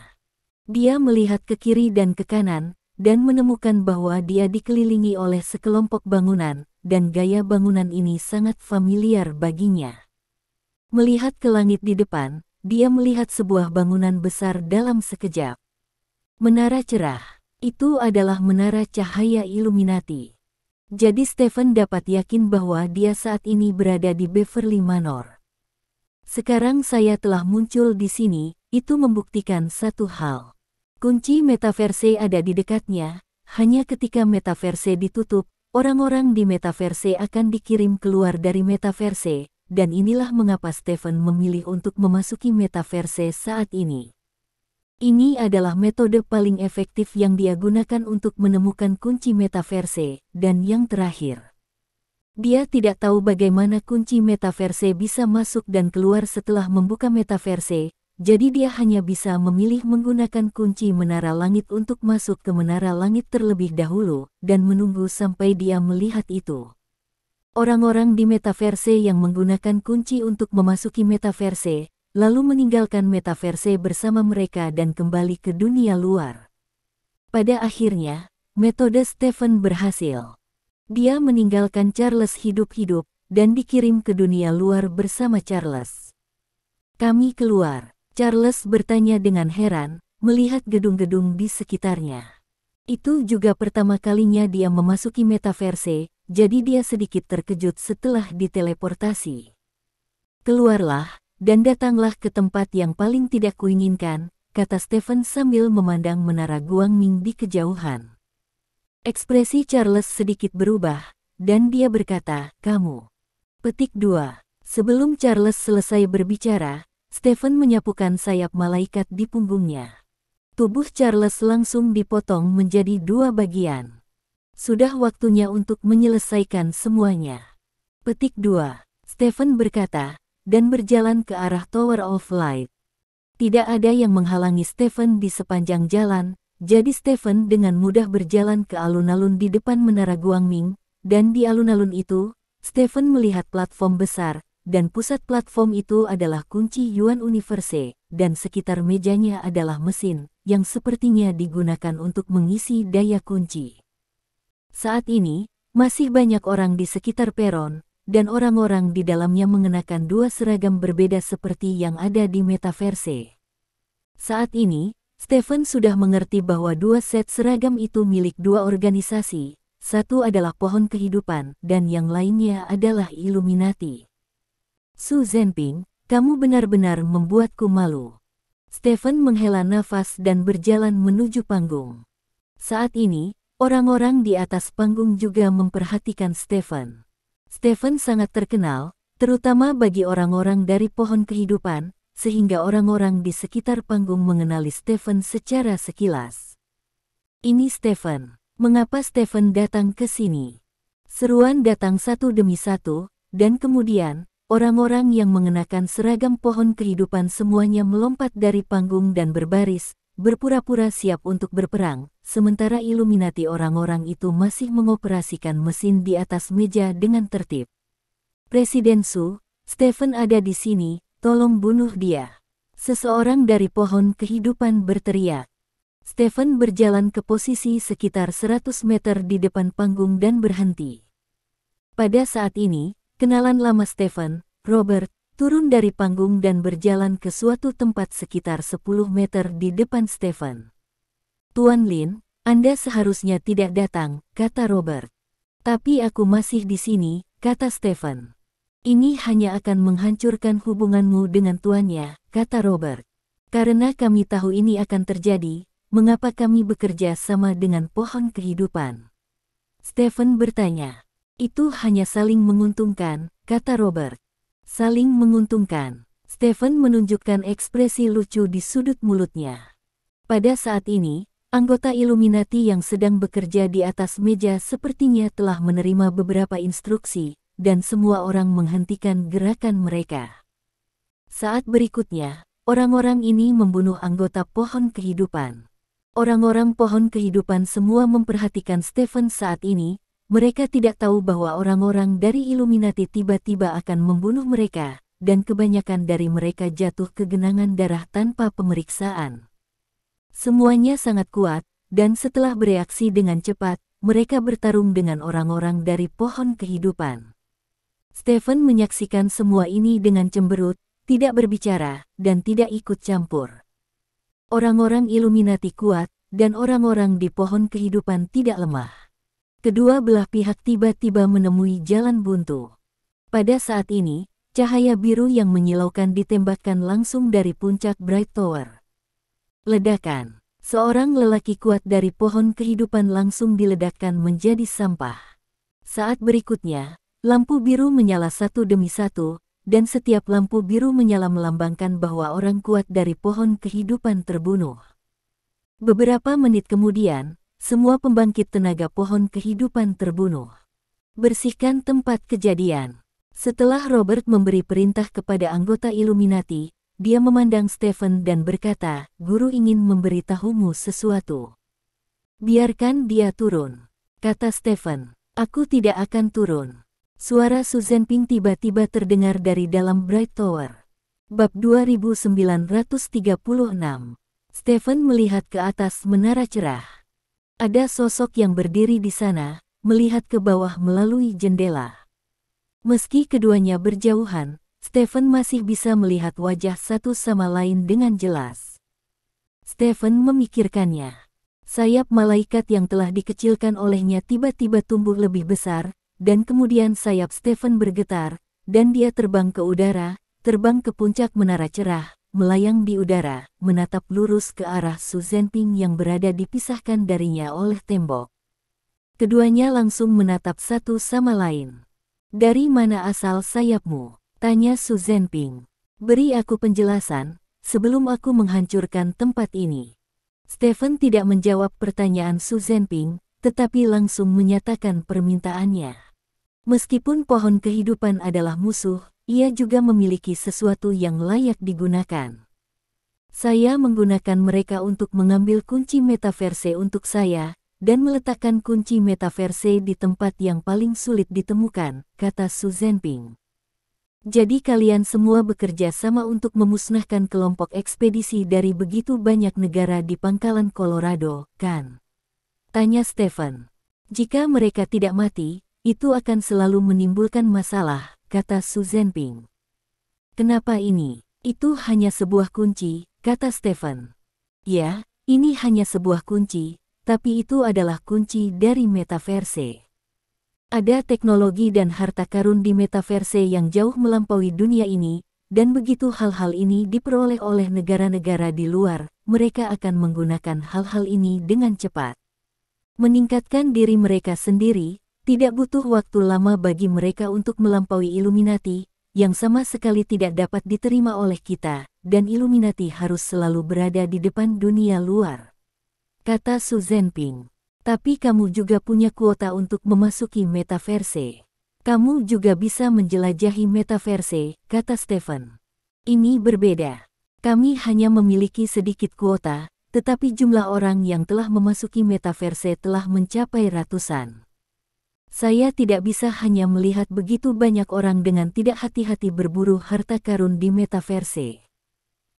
Dia melihat ke kiri dan ke kanan, dan menemukan bahwa dia dikelilingi oleh sekelompok bangunan, dan gaya bangunan ini sangat familiar baginya. Melihat ke langit di depan, dia melihat sebuah bangunan besar dalam sekejap. Menara cerah. Itu adalah menara cahaya Illuminati. Jadi Stephen dapat yakin bahwa dia saat ini berada di Beverly Manor. Sekarang saya telah muncul di sini, itu membuktikan satu hal. Kunci metaverse ada di dekatnya. Hanya ketika metaverse ditutup, orang-orang di metaverse akan dikirim keluar dari metaverse. Dan inilah mengapa Stephen memilih untuk memasuki metaverse saat ini. Ini adalah metode paling efektif yang dia gunakan untuk menemukan kunci metaverse, dan yang terakhir. Dia tidak tahu bagaimana kunci metaverse bisa masuk dan keluar setelah membuka metaverse, jadi dia hanya bisa memilih menggunakan kunci menara langit untuk masuk ke menara langit terlebih dahulu, dan menunggu sampai dia melihat itu. Orang-orang di metaverse yang menggunakan kunci untuk memasuki metaverse, lalu meninggalkan metaverse bersama mereka dan kembali ke dunia luar. Pada akhirnya, metode Stephen berhasil. Dia meninggalkan Charles hidup-hidup, dan dikirim ke dunia luar bersama Charles. "Kami keluar?" Charles bertanya dengan heran, melihat gedung-gedung di sekitarnya. Itu juga pertama kalinya dia memasuki metaverse, jadi dia sedikit terkejut setelah diteleportasi. "Keluarlah, dan datanglah ke tempat yang paling tidak kuinginkan," kata Stephen sambil memandang menara Guangming di kejauhan. Ekspresi Charles sedikit berubah, dan dia berkata, "Kamu." Petik 2. Sebelum Charles selesai berbicara, Stephen menyapukan sayap malaikat di punggungnya. Tubuh Charles langsung dipotong menjadi 2 bagian. Sudah waktunya untuk menyelesaikan semuanya. Petik 2. Stephen berkata, dan berjalan ke arah Tower of Light. Tidak ada yang menghalangi Stephen di sepanjang jalan, jadi Stephen dengan mudah berjalan ke alun-alun di depan Menara Guangming, dan di alun-alun itu, Stephen melihat platform besar, dan pusat platform itu adalah kunci Yuan Universe, dan sekitar mejanya adalah mesin, yang sepertinya digunakan untuk mengisi daya kunci. Saat ini, masih banyak orang di sekitar peron, dan orang-orang di dalamnya mengenakan dua seragam berbeda seperti yang ada di metaverse. Saat ini, Stephen sudah mengerti bahwa dua set seragam itu milik dua organisasi, satu adalah Pohon Kehidupan dan yang lainnya adalah Illuminati. Su Zhenping, kamu benar-benar membuatku malu. Stephen menghela nafas dan berjalan menuju panggung. Saat ini, orang-orang di atas panggung juga memperhatikan Stephen. Stephen sangat terkenal, terutama bagi orang-orang dari Pohon Kehidupan, sehingga orang-orang di sekitar panggung mengenali Stephen secara sekilas. Ini Stephen. Mengapa Stephen datang ke sini? Seruan datang satu demi satu, dan kemudian, orang-orang yang mengenakan seragam Pohon Kehidupan semuanya melompat dari panggung dan berbaris, berpura-pura siap untuk berperang, sementara Illuminati orang-orang itu masih mengoperasikan mesin di atas meja dengan tertib. Presiden Su, Stephen ada di sini, tolong bunuh dia. Seseorang dari Pohon Kehidupan berteriak. Stephen berjalan ke posisi sekitar 100 meter di depan panggung dan berhenti. Pada saat ini, kenalan lama Stephen, Robert, turun dari panggung dan berjalan ke suatu tempat sekitar 10 meter di depan Stephen. Tuan Lin, Anda seharusnya tidak datang, kata Robert. Tapi aku masih di sini, kata Stephen. Ini hanya akan menghancurkan hubunganmu dengan tuannya, kata Robert. Karena kami tahu ini akan terjadi, mengapa kami bekerja sama dengan Pohon Kehidupan? Stephen bertanya. Itu hanya saling menguntungkan, kata Robert. Saling menguntungkan. Stephen menunjukkan ekspresi lucu di sudut mulutnya. Pada saat ini, anggota Illuminati yang sedang bekerja di atas meja sepertinya telah menerima beberapa instruksi, dan semua orang menghentikan gerakan mereka. Saat berikutnya, orang-orang ini membunuh anggota Pohon Kehidupan. Orang-orang Pohon Kehidupan semua memperhatikan Stephen saat ini, mereka tidak tahu bahwa orang-orang dari Illuminati tiba-tiba akan membunuh mereka, dan kebanyakan dari mereka jatuh ke genangan darah tanpa pemeriksaan. Semuanya sangat kuat, dan setelah bereaksi dengan cepat, mereka bertarung dengan orang-orang dari Pohon Kehidupan. Stephen menyaksikan semua ini dengan cemberut, tidak berbicara, dan tidak ikut campur. Orang-orang Illuminati kuat, dan orang-orang di Pohon Kehidupan tidak lemah. Kedua belah pihak tiba-tiba menemui jalan buntu. Pada saat ini, cahaya biru yang menyilaukan ditembakkan langsung dari puncak Bright Tower. Ledakan. Seorang lelaki kuat dari Pohon Kehidupan langsung diledakkan menjadi sampah. Saat berikutnya, lampu biru menyala satu demi satu, dan setiap lampu biru menyala melambangkan bahwa orang kuat dari Pohon Kehidupan terbunuh. Beberapa menit kemudian, semua pembangkit tenaga Pohon Kehidupan terbunuh. Bersihkan tempat kejadian. Setelah Robert memberi perintah kepada anggota Illuminati, dia memandang Stephen dan berkata, "Guru ingin memberitahumu sesuatu." "Biarkan dia turun," kata Stephen. "Aku tidak akan turun." Suara Su Zhenping tiba-tiba terdengar dari dalam Bright Tower. Bab 2936. Stephen melihat ke atas menara cerah. Ada sosok yang berdiri di sana, melihat ke bawah melalui jendela. Meski keduanya berjauhan, Stephen masih bisa melihat wajah satu sama lain dengan jelas. Stephen memikirkannya. Sayap malaikat yang telah dikecilkan olehnya tiba-tiba tumbuh lebih besar, dan kemudian sayap Stephen bergetar, dan dia terbang ke udara, terbang ke puncak menara cerah, melayang di udara, menatap lurus ke arah Su Zhenping yang berada dipisahkan darinya oleh tembok. Keduanya langsung menatap satu sama lain. "Dari mana asal sayapmu?" tanya Su Zhenping. "Beri aku penjelasan, sebelum aku menghancurkan tempat ini." Stephen tidak menjawab pertanyaan Su Zhenping, tetapi langsung menyatakan permintaannya. Meskipun Pohon Kehidupan adalah musuh, ia juga memiliki sesuatu yang layak digunakan. Saya menggunakan mereka untuk mengambil kunci metaverse untuk saya, dan meletakkan kunci metaverse di tempat yang paling sulit ditemukan, kata Xu Zhenping. Jadi kalian semua bekerja sama untuk memusnahkan kelompok ekspedisi dari begitu banyak negara di pangkalan Colorado, kan? Tanya Stephen. Jika mereka tidak mati, itu akan selalu menimbulkan masalah, kata Xu Zhenping. Kenapa ini? Itu hanya sebuah kunci, kata Stephen. Ya, ini hanya sebuah kunci, tapi itu adalah kunci dari metaverse. Ada teknologi dan harta karun di metaverse yang jauh melampaui dunia ini, dan begitu hal-hal ini diperoleh oleh negara-negara di luar, mereka akan menggunakan hal-hal ini dengan cepat. Meningkatkan diri mereka sendiri, tidak butuh waktu lama bagi mereka untuk melampaui Illuminati, yang sama sekali tidak dapat diterima oleh kita, dan Illuminati harus selalu berada di depan dunia luar. Kata Xu Zhenping. Tapi kamu juga punya kuota untuk memasuki metaverse. Kamu juga bisa menjelajahi metaverse, kata Stephen. Ini berbeda. Kami hanya memiliki sedikit kuota, tetapi jumlah orang yang telah memasuki metaverse telah mencapai ratusan. Saya tidak bisa hanya melihat begitu banyak orang dengan tidak hati-hati berburu harta karun di metaverse.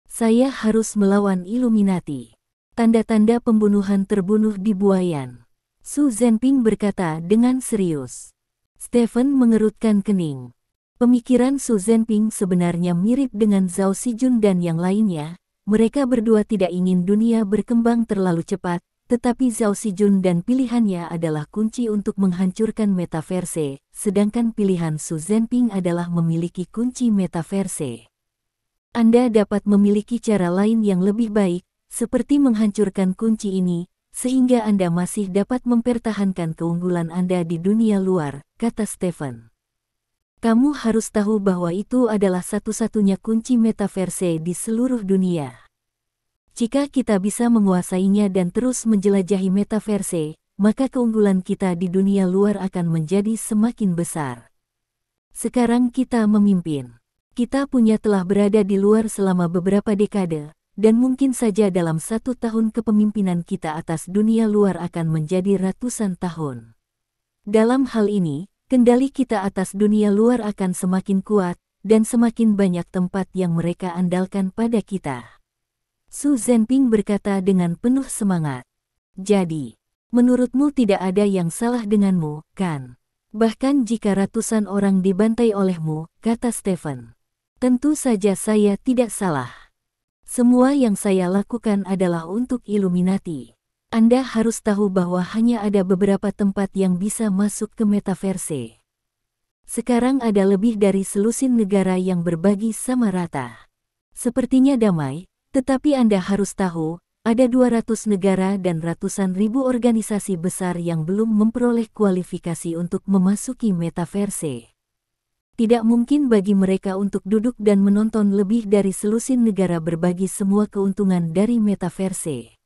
Saya harus melawan Illuminati. Tanda-tanda pembunuhan terbunuh di Buayan. Xu Zhenping berkata dengan serius. Stephen mengerutkan kening. Pemikiran Xu Zhenping sebenarnya mirip dengan Zhao Xijun dan yang lainnya. Mereka berdua tidak ingin dunia berkembang terlalu cepat, tetapi Zhao Xijun dan pilihannya adalah kunci untuk menghancurkan metaverse, sedangkan pilihan Xu Zhenping adalah memiliki kunci metaverse. Anda dapat memiliki cara lain yang lebih baik, seperti menghancurkan kunci ini, sehingga Anda masih dapat mempertahankan keunggulan Anda di dunia luar, kata Stephen. Kamu harus tahu bahwa itu adalah satu-satunya kunci metaverse di seluruh dunia. Jika kita bisa menguasainya dan terus menjelajahi metaverse, maka keunggulan kita di dunia luar akan menjadi semakin besar. Sekarang kita memimpin. Kita telah berada di luar selama beberapa dekade, dan mungkin saja dalam 1 tahun kepemimpinan kita atas dunia luar akan menjadi ratusan tahun. Dalam hal ini, kendali kita atas dunia luar akan semakin kuat, dan semakin banyak tempat yang mereka andalkan pada kita. Xu Zhenping berkata dengan penuh semangat. Jadi, menurutmu tidak ada yang salah denganmu, kan? Bahkan jika ratusan orang dibantai olehmu, kata Stephen. Tentu saja saya tidak salah. Semua yang saya lakukan adalah untuk Illuminati. Anda harus tahu bahwa hanya ada beberapa tempat yang bisa masuk ke metaverse. Sekarang ada lebih dari selusin negara yang berbagi sama rata. Sepertinya damai, tetapi Anda harus tahu, ada 200 negara dan ratusan ribu organisasi besar yang belum memperoleh kualifikasi untuk memasuki metaverse. Tidak mungkin bagi mereka untuk duduk dan menonton lebih dari selusin negara berbagi semua keuntungan dari metaverse.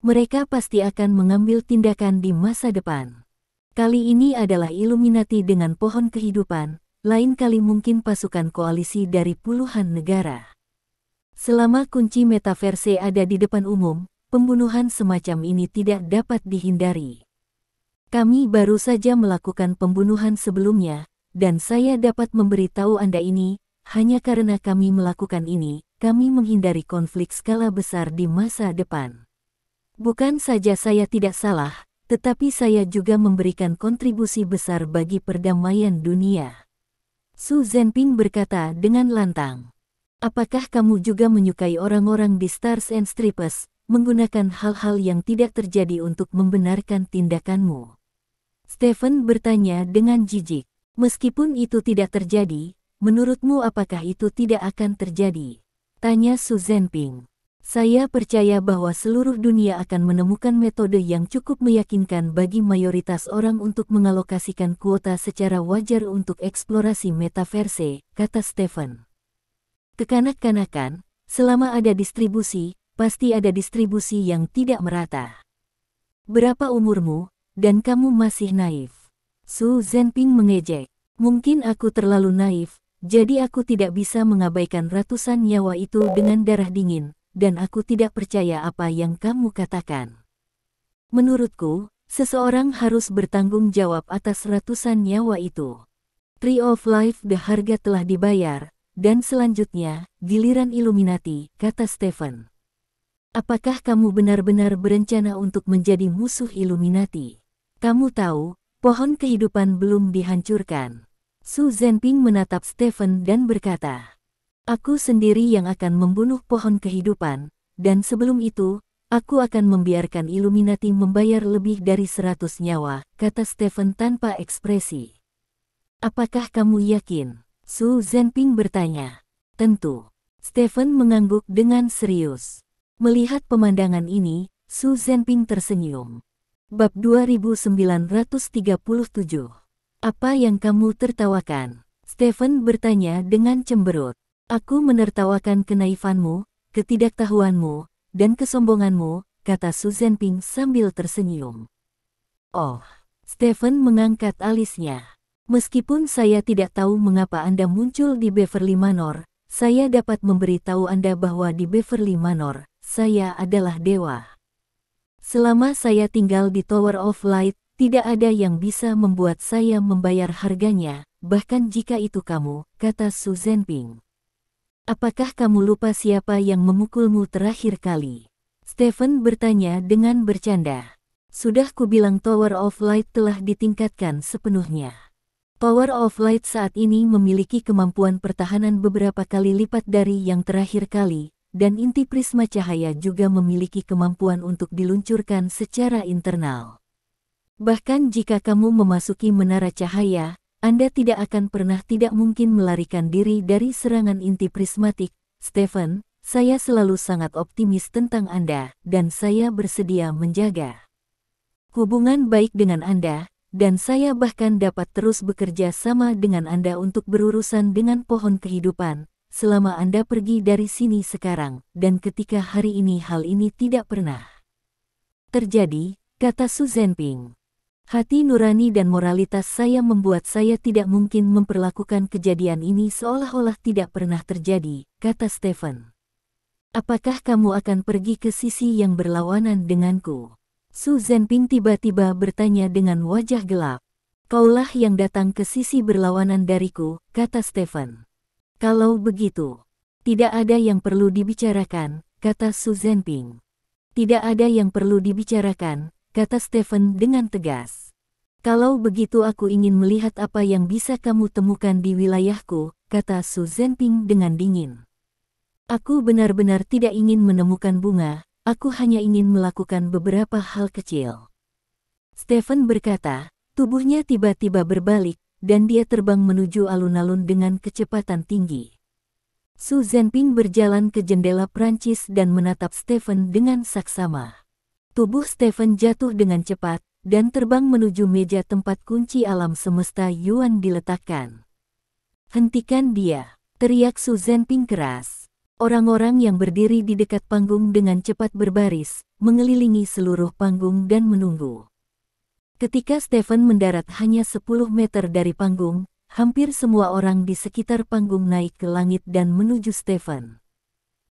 Mereka pasti akan mengambil tindakan di masa depan. Kali ini adalah Illuminati dengan pohon kehidupan, lain kali mungkin pasukan koalisi dari puluhan negara. Selama kunci metaverse ada di depan umum, pembunuhan semacam ini tidak dapat dihindari. Kami baru saja melakukan pembunuhan sebelumnya, dan saya dapat memberitahu Anda ini, hanya karena kami melakukan ini, kami menghindari konflik skala besar di masa depan. Bukan saja saya tidak salah, tetapi saya juga memberikan kontribusi besar bagi perdamaian dunia. Xu Zhenping berkata dengan lantang. Apakah kamu juga menyukai orang-orang di Stars and Stripes, menggunakan hal-hal yang tidak terjadi untuk membenarkan tindakanmu? Stephen bertanya dengan jijik. Meskipun itu tidak terjadi, menurutmu apakah itu tidak akan terjadi? Tanya Xu Zhenping. Saya percaya bahwa seluruh dunia akan menemukan metode yang cukup meyakinkan bagi mayoritas orang untuk mengalokasikan kuota secara wajar untuk eksplorasi metaverse, kata Stephen. Kekanak-kanakan, selama ada distribusi, pasti ada distribusi yang tidak merata. Berapa umurmu, dan kamu masih naif? Xu Zhenping mengejek. Mungkin aku terlalu naif, jadi aku tidak bisa mengabaikan ratusan nyawa itu dengan darah dingin, dan aku tidak percaya apa yang kamu katakan. Menurutku, seseorang harus bertanggung jawab atas ratusan nyawa itu. Tree of Life, the harga telah dibayar, dan selanjutnya, giliran Illuminati, kata Stephen. Apakah kamu benar-benar berencana untuk menjadi musuh Illuminati? Kamu tahu, pohon kehidupan belum dihancurkan. Su Zhenping menatap Stephen dan berkata, aku sendiri yang akan membunuh pohon kehidupan, dan sebelum itu, aku akan membiarkan Illuminati membayar lebih dari 100 nyawa, kata Stephen tanpa ekspresi. Apakah kamu yakin? Su Zhenping bertanya. Tentu. Stephen mengangguk dengan serius. Melihat pemandangan ini, Su Zhenping tersenyum. Bab 2937. Apa yang kamu tertawakan? Stephen bertanya dengan cemberut. Aku menertawakan kenaifanmu, ketidaktahuanmu, dan kesombonganmu, kata Su Zhenping sambil tersenyum. Oh, Stephen mengangkat alisnya. Meskipun saya tidak tahu mengapa Anda muncul di Beverly Manor, saya dapat memberitahu Anda bahwa di Beverly Manor, saya adalah dewa. Selama saya tinggal di Tower of Light, tidak ada yang bisa membuat saya membayar harganya, bahkan jika itu kamu, kata Su Zhenping. Apakah kamu lupa siapa yang memukulmu terakhir kali? Stephen bertanya dengan bercanda. Sudah kubilang Tower of Light telah ditingkatkan sepenuhnya. Tower of Light saat ini memiliki kemampuan pertahanan beberapa kali lipat dari yang terakhir kali, dan inti prisma cahaya juga memiliki kemampuan untuk diluncurkan secara internal. Bahkan jika kamu memasuki menara cahaya, Anda tidak akan pernah tidak mungkin melarikan diri dari serangan inti prismatik. Stephen, saya selalu sangat optimis tentang Anda, dan saya bersedia menjaga hubungan baik dengan Anda, dan saya bahkan dapat terus bekerja sama dengan Anda untuk berurusan dengan pohon kehidupan, selama Anda pergi dari sini sekarang, dan ketika hari ini hal ini tidak pernah terjadi, kata Su Zhenping. Hati nurani dan moralitas saya membuat saya tidak mungkin memperlakukan kejadian ini seolah-olah tidak pernah terjadi, kata Stephen. Apakah kamu akan pergi ke sisi yang berlawanan denganku? Su Zhenping tiba-tiba bertanya dengan wajah gelap. Kaulah yang datang ke sisi berlawanan dariku, kata Stephen. Kalau begitu, tidak ada yang perlu dibicarakan, kata Su Zhenping. Tidak ada yang perlu dibicarakan, kata Stephen dengan tegas. Kalau begitu aku ingin melihat apa yang bisa kamu temukan di wilayahku, kata Su Zhenping dengan dingin. Aku benar-benar tidak ingin menemukan bunga, aku hanya ingin melakukan beberapa hal kecil. Stephen berkata, tubuhnya tiba-tiba berbalik, dan dia terbang menuju alun-alun dengan kecepatan tinggi. Su Zhenping berjalan ke jendela Prancis dan menatap Stephen dengan saksama. Tubuh Stephen jatuh dengan cepat, dan terbang menuju meja tempat kunci alam semesta Yuan diletakkan. Hentikan dia, teriak Su Zhenping keras. Orang-orang yang berdiri di dekat panggung dengan cepat berbaris, mengelilingi seluruh panggung dan menunggu. Ketika Stephen mendarat hanya 10 meter dari panggung, hampir semua orang di sekitar panggung naik ke langit dan menuju Stephen.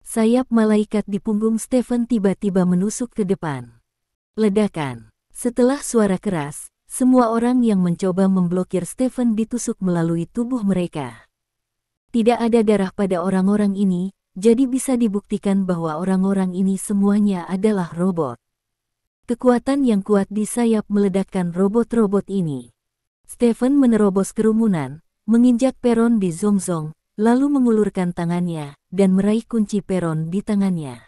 Sayap malaikat di punggung Stephen tiba-tiba menusuk ke depan. Ledakan. Setelah suara keras, semua orang yang mencoba memblokir Stephen ditusuk melalui tubuh mereka. Tidak ada darah pada orang-orang ini, jadi bisa dibuktikan bahwa orang-orang ini semuanya adalah robot. Kekuatan yang kuat di sayap meledakkan robot-robot ini. Stephen menerobos kerumunan, menginjak peron di Zongzong, lalu mengulurkan tangannya, dan meraih kunci peron di tangannya.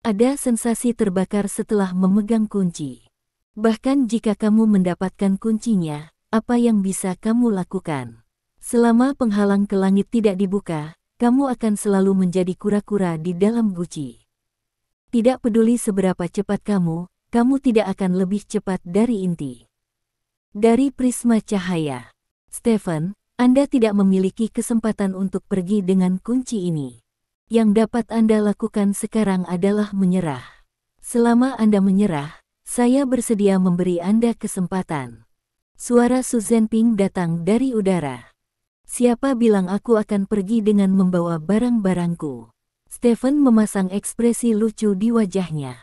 Ada sensasi terbakar setelah memegang kunci. Bahkan jika kamu mendapatkan kuncinya, apa yang bisa kamu lakukan? Selama penghalang ke langit tidak dibuka, kamu akan selalu menjadi kura-kura di dalam guci. Tidak peduli seberapa cepat kamu tidak akan lebih cepat dari inti. Dari prisma cahaya. Stephen, Anda tidak memiliki kesempatan untuk pergi dengan kunci ini. Yang dapat Anda lakukan sekarang adalah menyerah. Selama Anda menyerah, saya bersedia memberi Anda kesempatan. Suara Su Zhenping datang dari udara. Siapa bilang aku akan pergi dengan membawa barang-barangku? Stephen memasang ekspresi lucu di wajahnya.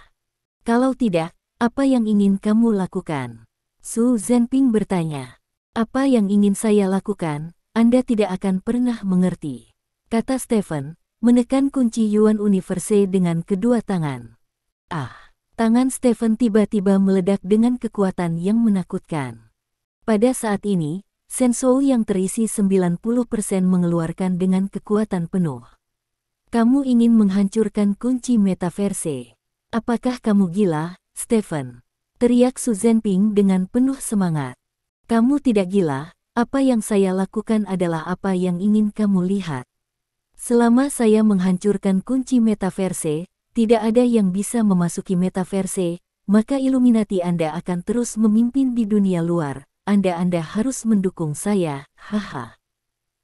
Kalau tidak, apa yang ingin kamu lakukan? Su Zhenping bertanya. Apa yang ingin saya lakukan, Anda tidak akan pernah mengerti, kata Stephen, menekan kunci Yuan Universe dengan kedua tangan. Tangan Stephen tiba-tiba meledak dengan kekuatan yang menakutkan. Pada saat ini, Sensou yang terisi 90% mengeluarkan dengan kekuatan penuh. Kamu ingin menghancurkan kunci metaverse. Apakah kamu gila, Stephen? Teriak Su Zhenping dengan penuh semangat. Kamu tidak gila, apa yang saya lakukan adalah apa yang ingin kamu lihat. Selama saya menghancurkan kunci metaverse, tidak ada yang bisa memasuki metaverse, maka Illuminati Anda akan terus memimpin di dunia luar. Anda harus mendukung saya, haha.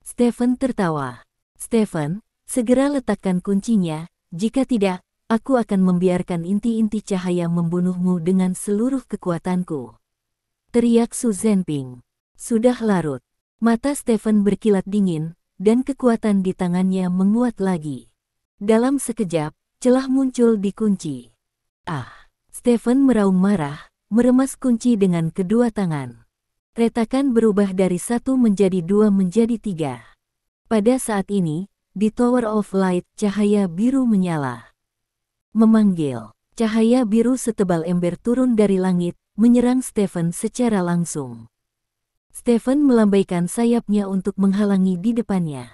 Stephen tertawa. Stephen, segera letakkan kuncinya, jika tidak, aku akan membiarkan inti-inti cahaya membunuhmu dengan seluruh kekuatanku. Teriak Su Zhenping. Sudah larut. Mata Stephen berkilat dingin, dan kekuatan di tangannya menguat lagi. Dalam sekejap, celah muncul di kunci. Stephen meraung marah, meremas kunci dengan kedua tangan. Retakan berubah dari 1 menjadi 2 menjadi 3. Pada saat ini, di Tower of Light cahaya biru menyala. Memanggil, cahaya biru setebal ember turun dari langit, menyerang Stephen secara langsung. Stephen melambaikan sayapnya untuk menghalangi di depannya.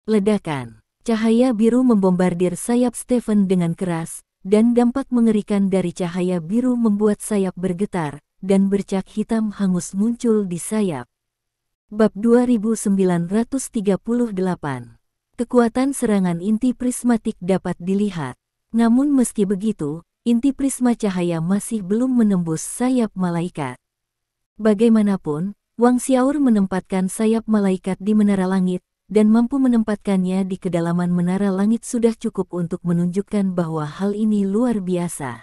Ledakan, cahaya biru membombardir sayap Stephen dengan keras, dan dampak mengerikan dari cahaya biru membuat sayap bergetar, dan bercak hitam hangus muncul di sayap. Bab 2938. Kekuatan serangan inti prismatik dapat dilihat. Namun meski begitu, inti prisma cahaya masih belum menembus sayap malaikat. Bagaimanapun, Wang Xiaor menempatkan sayap malaikat di menara langit, dan mampu menempatkannya di kedalaman menara langit sudah cukup untuk menunjukkan bahwa hal ini luar biasa.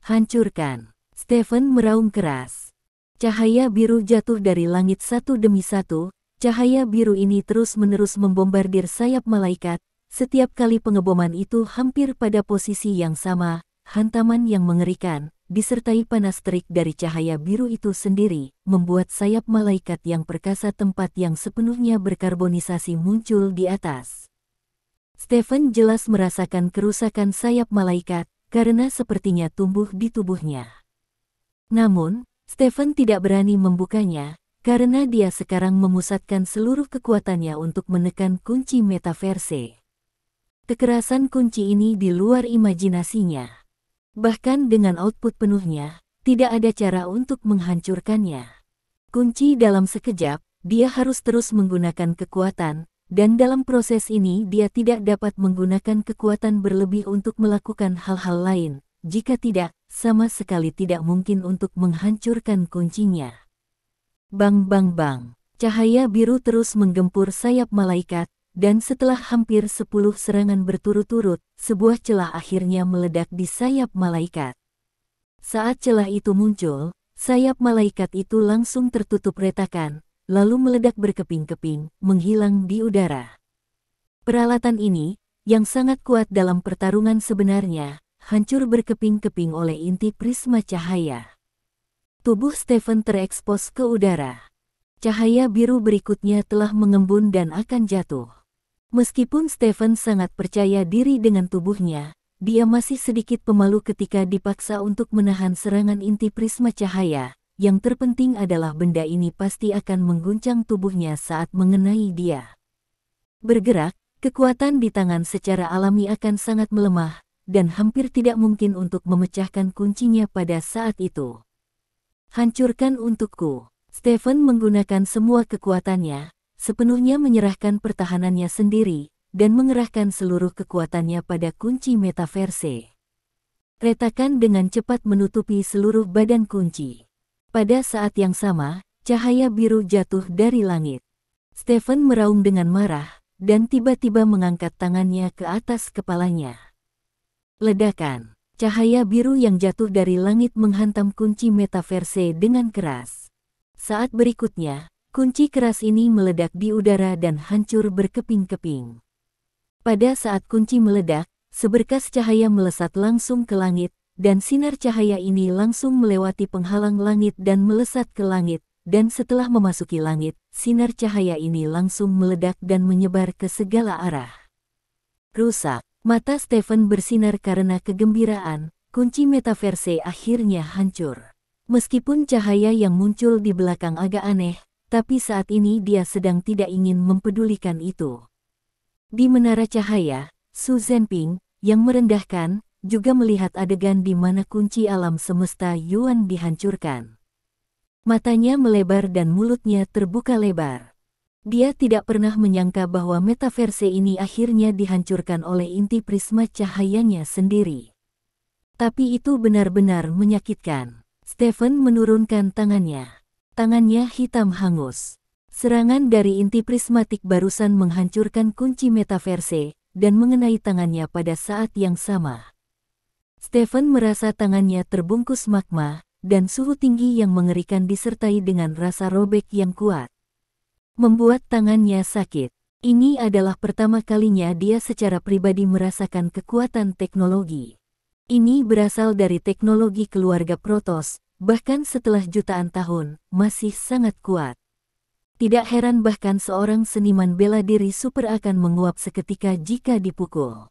Hancurkan! Stephen meraung keras. Cahaya biru jatuh dari langit satu demi satu. Cahaya biru ini terus-menerus membombardir sayap malaikat. Setiap kali pengeboman itu hampir pada posisi yang sama, hantaman yang mengerikan, disertai panas terik dari cahaya biru itu sendiri, membuat sayap malaikat yang perkasa tempat yang sepenuhnya berkarbonisasi muncul di atas. Stephen jelas merasakan kerusakan sayap malaikat, karena sepertinya tumbuh di tubuhnya. Namun, Stephen tidak berani membukanya, karena dia sekarang memusatkan seluruh kekuatannya untuk menekan kunci metaverse. Kekerasan kunci ini di luar imajinasinya. Bahkan dengan output penuhnya, tidak ada cara untuk menghancurkannya. Kunci dalam sekejap, dia harus terus menggunakan kekuatan, dan dalam proses ini dia tidak dapat menggunakan kekuatan berlebih untuk melakukan hal-hal lain. Jika tidak, sama sekali tidak mungkin untuk menghancurkan kuncinya. Bang bang bang, cahaya biru terus menggempur sayap malaikat, dan setelah hampir 10 serangan berturut-turut, sebuah celah akhirnya meledak di sayap malaikat. Saat celah itu muncul, sayap malaikat itu langsung tertutup retakan, lalu meledak berkeping-keping, menghilang di udara. Peralatan ini, yang sangat kuat dalam pertarungan sebenarnya, hancur berkeping-keping oleh inti prisma cahaya. Tubuh Stephen terekspos ke udara. Cahaya biru berikutnya telah mengembun dan akan jatuh. Meskipun Stephen sangat percaya diri dengan tubuhnya, dia masih sedikit pemalu ketika dipaksa untuk menahan serangan inti prisma cahaya. Yang terpenting adalah benda ini pasti akan mengguncang tubuhnya saat mengenai dia. Bergerak, kekuatan di tangan secara alami akan sangat melemah, dan hampir tidak mungkin untuk memecahkan kuncinya pada saat itu. Hancurkan untukku. Stephen menggunakan semua kekuatannya, sepenuhnya menyerahkan pertahanannya sendiri, dan mengerahkan seluruh kekuatannya pada kunci metaverse. Retakan dengan cepat menutupi seluruh badan kunci. Pada saat yang sama, cahaya biru jatuh dari langit. Stephen meraung dengan marah, dan tiba-tiba mengangkat tangannya ke atas kepalanya. Ledakan. Cahaya biru yang jatuh dari langit menghantam kunci metaverse dengan keras. Saat berikutnya, Kunci keras ini meledak di udara dan hancur berkeping-keping. Pada saat kunci meledak, seberkas cahaya melesat langsung ke langit, dan sinar cahaya ini langsung melewati penghalang langit dan melesat ke langit, dan setelah memasuki langit, sinar cahaya ini langsung meledak dan menyebar ke segala arah. Rusak. Mata Stephen bersinar karena kegembiraan, kunci metaverse akhirnya hancur. Meskipun cahaya yang muncul di belakang agak aneh, tapi saat ini dia sedang tidak ingin mempedulikan itu. Di menara cahaya, Su Zhenping, yang merendahkan, juga melihat adegan di mana kunci alam semesta Yuan dihancurkan. Matanya melebar dan mulutnya terbuka lebar. Dia tidak pernah menyangka bahwa metaverse ini akhirnya dihancurkan oleh inti prisma cahayanya sendiri. Tapi itu benar-benar menyakitkan. Stephen menurunkan tangannya. Tangannya hitam hangus. Serangan dari inti prismatik barusan menghancurkan kunci metaverse dan mengenai tangannya pada saat yang sama. Stephen merasa tangannya terbungkus magma dan suhu tinggi yang mengerikan disertai dengan rasa robek yang kuat. Membuat tangannya sakit. Ini adalah pertama kalinya dia secara pribadi merasakan kekuatan teknologi. Ini berasal dari teknologi keluarga Protoss. Bahkan setelah jutaan tahun, masih sangat kuat. Tidak heran bahkan seorang seniman bela diri super akan menguap seketika jika dipukul.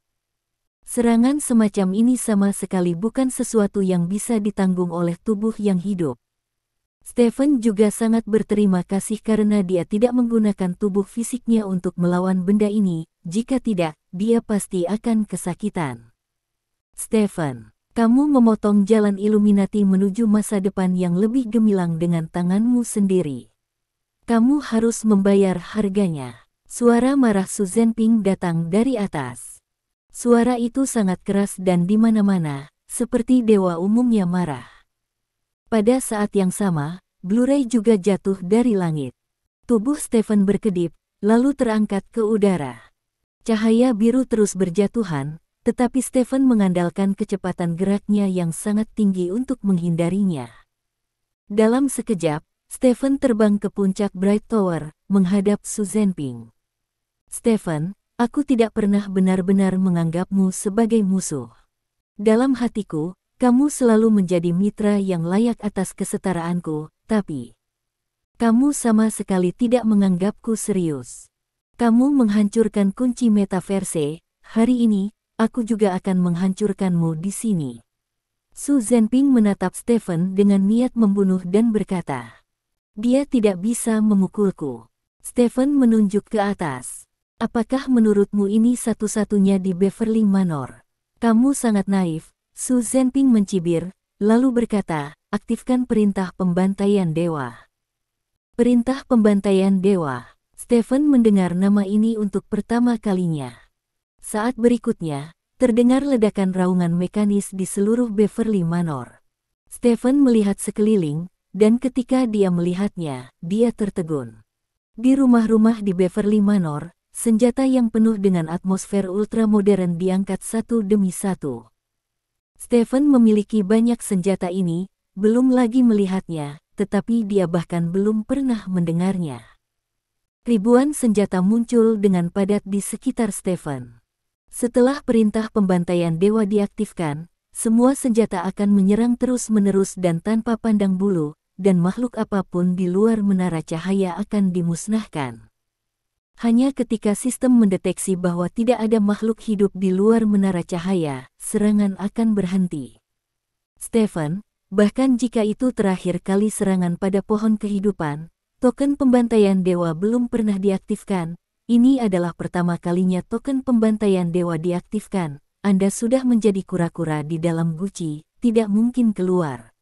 Serangan semacam ini sama sekali bukan sesuatu yang bisa ditanggung oleh tubuh yang hidup. Stephen juga sangat berterima kasih karena dia tidak menggunakan tubuh fisiknya untuk melawan benda ini, jika tidak, dia pasti akan kesakitan. Stephen, kamu memotong jalan Illuminati menuju masa depan yang lebih gemilang dengan tanganmu sendiri. Kamu harus membayar harganya. Suara marah Su Zhenping datang dari atas. Suara itu sangat keras dan di mana-mana, seperti dewa umumnya marah. Pada saat yang sama, Blu-ray juga jatuh dari langit. Tubuh Stephen berkedip, lalu terangkat ke udara. Cahaya biru terus berjatuhan, tetapi Stephen mengandalkan kecepatan geraknya yang sangat tinggi untuk menghindarinya. Dalam sekejap, Stephen terbang ke puncak Bright Tower, menghadap Su Zhenping. Stephen, aku tidak pernah benar-benar menganggapmu sebagai musuh. Dalam hatiku, kamu selalu menjadi mitra yang layak atas kesetaraanku, tapi kamu sama sekali tidak menganggapku serius. Kamu menghancurkan kunci metaverse, hari ini, aku juga akan menghancurkanmu di sini. Su Zhenping menatap Stephen dengan niat membunuh dan berkata, dia tidak bisa memukulku. Stephen menunjuk ke atas. Apakah menurutmu ini satu-satunya di Beverly Manor? Kamu sangat naif, Su Zhenping mencibir, lalu berkata, aktifkan perintah pembantaian dewa. Perintah pembantaian dewa. Stephen mendengar nama ini untuk pertama kalinya. Saat berikutnya, terdengar ledakan raungan mekanis di seluruh Beverly Manor. Stephen melihat sekeliling, dan ketika dia melihatnya, dia tertegun. Di rumah-rumah di Beverly Manor, senjata yang penuh dengan atmosfer ultramodern diangkat satu demi satu. Stephen memiliki banyak senjata ini, belum lagi melihatnya, tetapi dia bahkan belum pernah mendengarnya. Ribuan senjata muncul dengan padat di sekitar Stephen. Setelah perintah pembantaian dewa diaktifkan, semua senjata akan menyerang terus-menerus dan tanpa pandang bulu, dan makhluk apapun di luar menara cahaya akan dimusnahkan. Hanya ketika sistem mendeteksi bahwa tidak ada makhluk hidup di luar menara cahaya, serangan akan berhenti. Stephen, bahkan jika itu terakhir kali serangan pada pohon kehidupan, token pembantaian dewa belum pernah diaktifkan. Ini adalah pertama kalinya token pembantaian dewa diaktifkan. Anda sudah menjadi kura-kura di dalam guci, tidak mungkin keluar.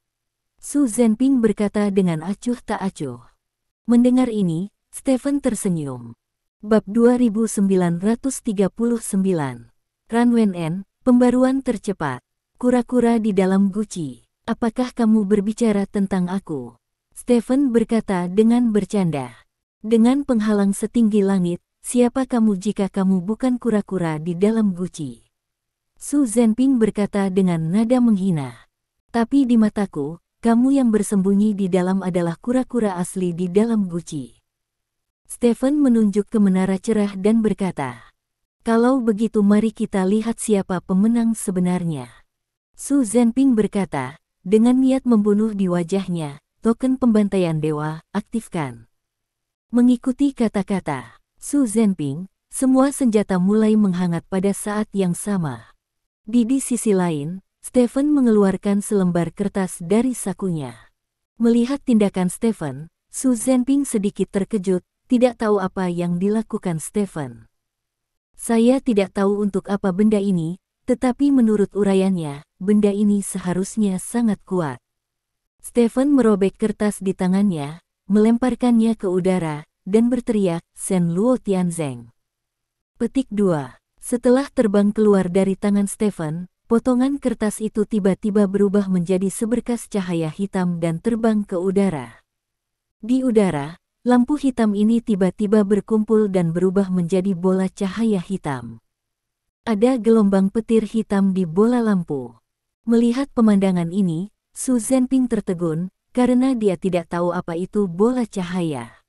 Su Zhenping berkata dengan acuh tak acuh. Mendengar ini, Stephen tersenyum. Bab 2939. Ranwen N, pembaruan tercepat. Kura-kura di dalam guci. Apakah kamu berbicara tentang aku? Stephen berkata dengan bercanda. Dengan penghalang setinggi langit, siapa kamu jika kamu bukan kura-kura di dalam guci? Su Zhenping berkata dengan nada menghina. Tapi di mataku, kamu yang bersembunyi di dalam adalah kura-kura asli di dalam guci. Stephen menunjuk ke menara cerah dan berkata, "Kalau begitu mari kita lihat siapa pemenang sebenarnya." Su Zhenping berkata, dengan niat membunuh di wajahnya, "Token pembantaian dewa, aktifkan." Mengikuti kata-kata Su Zhenping, semua senjata mulai menghangat pada saat yang sama. Di sisi lain, Stephen mengeluarkan selembar kertas dari sakunya. Melihat tindakan Stephen, Su Zhenping sedikit terkejut, tidak tahu apa yang dilakukan Stephen. "Saya tidak tahu untuk apa benda ini, tetapi menurut uraiannya, benda ini seharusnya sangat kuat." Stephen merobek kertas di tangannya, melemparkannya ke udara, dan berteriak, "Shen Luo Tianzeng." Petik 2. Setelah terbang keluar dari tangan Stephen, potongan kertas itu tiba-tiba berubah menjadi seberkas cahaya hitam dan terbang ke udara. Di udara, lampu hitam ini tiba-tiba berkumpul dan berubah menjadi bola cahaya hitam. Ada gelombang petir hitam di bola lampu. Melihat pemandangan ini, Su Zhenping tertegun, karena dia tidak tahu apa itu bola cahaya.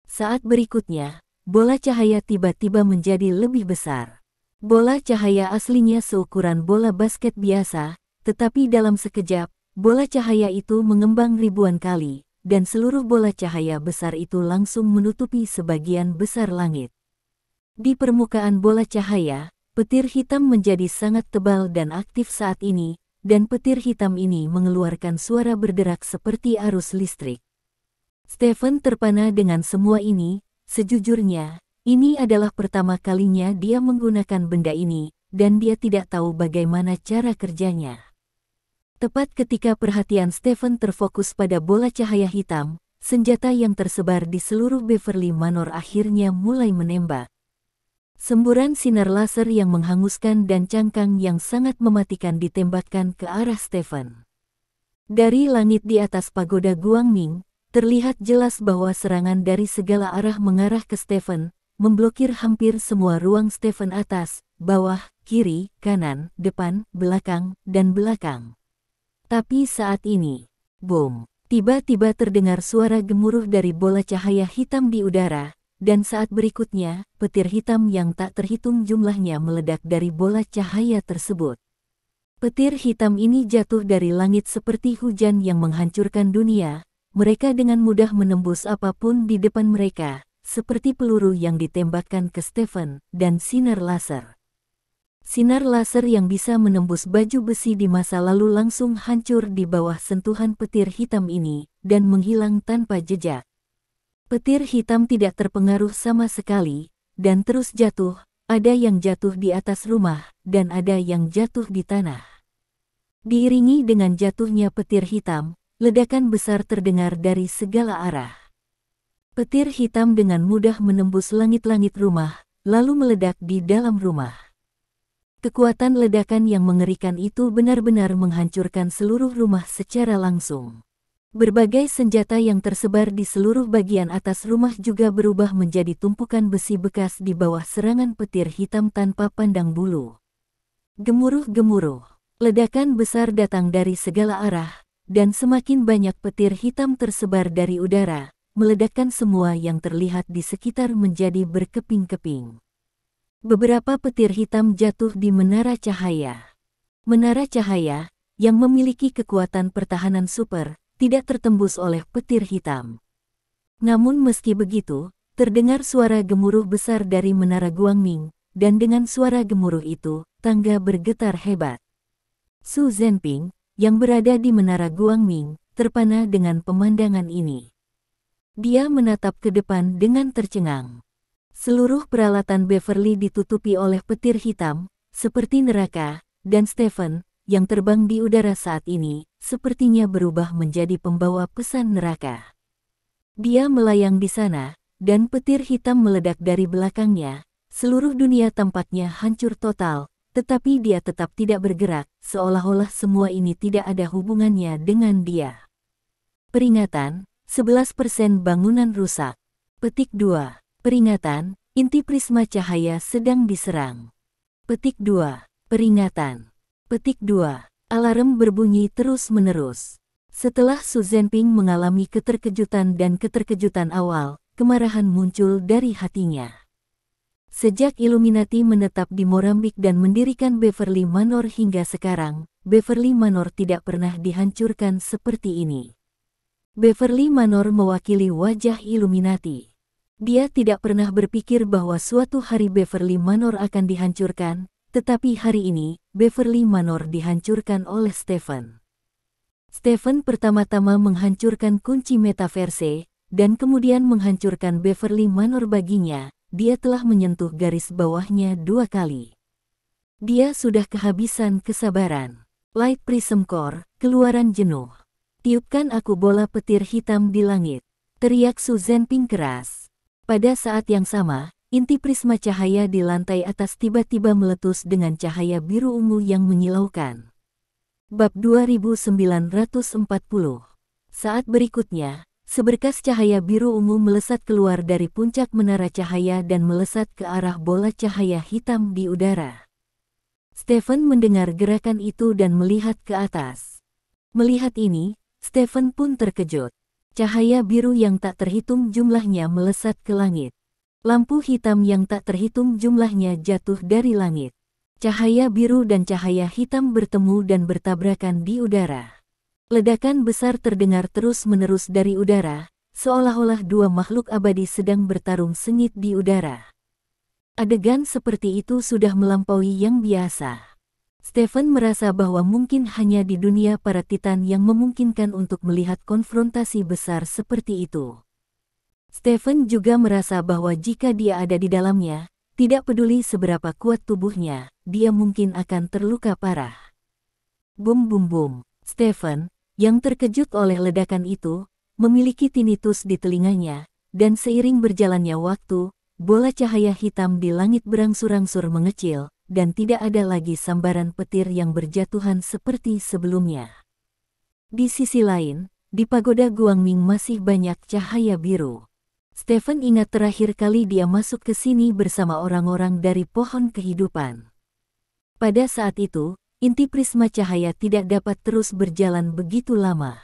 Saat berikutnya, bola cahaya tiba-tiba menjadi lebih besar. Bola cahaya aslinya seukuran bola basket biasa, tetapi dalam sekejap, bola cahaya itu mengembang ribuan kali, dan seluruh bola cahaya besar itu langsung menutupi sebagian besar langit. Di permukaan bola cahaya, petir hitam menjadi sangat tebal dan aktif saat ini, dan petir hitam ini mengeluarkan suara berderak seperti arus listrik. Stephen terpana dengan semua ini. Sejujurnya, ini adalah pertama kalinya dia menggunakan benda ini, dan dia tidak tahu bagaimana cara kerjanya. Tepat ketika perhatian Stephen terfokus pada bola cahaya hitam, senjata yang tersebar di seluruh Beverly Manor akhirnya mulai menembak. Semburan sinar laser yang menghanguskan dan cangkang yang sangat mematikan ditembakkan ke arah Stephen. Dari langit di atas pagoda Guangming, terlihat jelas bahwa serangan dari segala arah mengarah ke Stephen, memblokir hampir semua ruang Stephen atas, bawah, kiri, kanan, depan, belakang, dan belakang. Tapi saat ini, boom, tiba-tiba terdengar suara gemuruh dari bola cahaya hitam di udara, dan saat berikutnya, petir hitam yang tak terhitung jumlahnya meledak dari bola cahaya tersebut. Petir hitam ini jatuh dari langit seperti hujan yang menghancurkan dunia. Mereka dengan mudah menembus apapun di depan mereka, seperti peluru yang ditembakkan ke Stephen, dan sinar laser. Sinar laser yang bisa menembus baju besi di masa lalu langsung hancur di bawah sentuhan petir hitam ini, dan menghilang tanpa jejak. Petir hitam tidak terpengaruh sama sekali, dan terus jatuh, ada yang jatuh di atas rumah, dan ada yang jatuh di tanah. Diiringi dengan jatuhnya petir hitam, ledakan besar terdengar dari segala arah. Petir hitam dengan mudah menembus langit-langit rumah, lalu meledak di dalam rumah. Kekuatan ledakan yang mengerikan itu benar-benar menghancurkan seluruh rumah secara langsung. Berbagai senjata yang tersebar di seluruh bagian atas rumah juga berubah menjadi tumpukan besi bekas di bawah serangan petir hitam tanpa pandang bulu. Gemuruh-gemuruh, ledakan besar datang dari segala arah, dan semakin banyak petir hitam tersebar dari udara, meledakkan semua yang terlihat di sekitar menjadi berkeping-keping. Beberapa petir hitam jatuh di menara cahaya. Menara cahaya, yang memiliki kekuatan pertahanan super, tidak tertembus oleh petir hitam. Namun meski begitu, terdengar suara gemuruh besar dari menara Guangming, dan dengan suara gemuruh itu, tangga bergetar hebat. Su Zhenping, yang berada di menara Guangming, terpana dengan pemandangan ini. Dia menatap ke depan dengan tercengang. Seluruh peralatan Beverly ditutupi oleh petir hitam, seperti neraka, dan Stephen, yang terbang di udara saat ini, sepertinya berubah menjadi pembawa pesan neraka. Dia melayang di sana, dan petir hitam meledak dari belakangnya. Seluruh dunia tampaknya hancur total, tetapi dia tetap tidak bergerak, seolah-olah semua ini tidak ada hubungannya dengan dia. Peringatan, 11% bangunan rusak. Petik 2. Peringatan, inti prisma cahaya sedang diserang. Petik 2. Peringatan. Petik 2. Alarm berbunyi terus-menerus. Setelah Su Zhenping mengalami keterkejutan dan keterkejutan awal, kemarahan muncul dari hatinya. Sejak Illuminati menetap di Morambic dan mendirikan Beverly Manor hingga sekarang, Beverly Manor tidak pernah dihancurkan seperti ini. Beverly Manor mewakili wajah Illuminati. Dia tidak pernah berpikir bahwa suatu hari Beverly Manor akan dihancurkan, tetapi hari ini, Beverly Manor dihancurkan oleh Stephen. Stephen pertama-tama menghancurkan kunci metaverse, dan kemudian menghancurkan Beverly Manor baginya. Dia telah menyentuh garis bawahnya 2 kali. Dia sudah kehabisan kesabaran. Light Prism Core, keluaran jenuh. Tiupkan aku bola petir hitam di langit. Teriak Su Zhenping keras. Pada saat yang sama, inti prisma cahaya di lantai atas tiba-tiba meletus dengan cahaya biru ungu yang menyilaukan. Bab 2940. Saat berikutnya, seberkas cahaya biru ungu melesat keluar dari puncak menara cahaya dan melesat ke arah bola cahaya hitam di udara. Stephen mendengar gerakan itu dan melihat ke atas. Melihat ini, Stephen pun terkejut. Cahaya biru yang tak terhitung jumlahnya melesat ke langit. Lampu hitam yang tak terhitung jumlahnya jatuh dari langit. Cahaya biru dan cahaya hitam bertemu dan bertabrakan di udara. Ledakan besar terdengar terus-menerus dari udara, seolah-olah dua makhluk abadi sedang bertarung sengit di udara. Adegan seperti itu sudah melampaui yang biasa. Stephen merasa bahwa mungkin hanya di dunia para Titan yang memungkinkan untuk melihat konfrontasi besar seperti itu. Stephen juga merasa bahwa jika dia ada di dalamnya, tidak peduli seberapa kuat tubuhnya, dia mungkin akan terluka parah. Bum bum bum. Stephen, yang terkejut oleh ledakan itu, memiliki tinnitus di telinganya, dan seiring berjalannya waktu, bola cahaya hitam di langit berangsur-angsur mengecil, dan tidak ada lagi sambaran petir yang berjatuhan seperti sebelumnya. Di sisi lain, di pagoda Guangming masih banyak cahaya biru. Stephen ingat terakhir kali dia masuk ke sini bersama orang-orang dari pohon kehidupan. Pada saat itu, inti prisma cahaya tidak dapat terus berjalan begitu lama.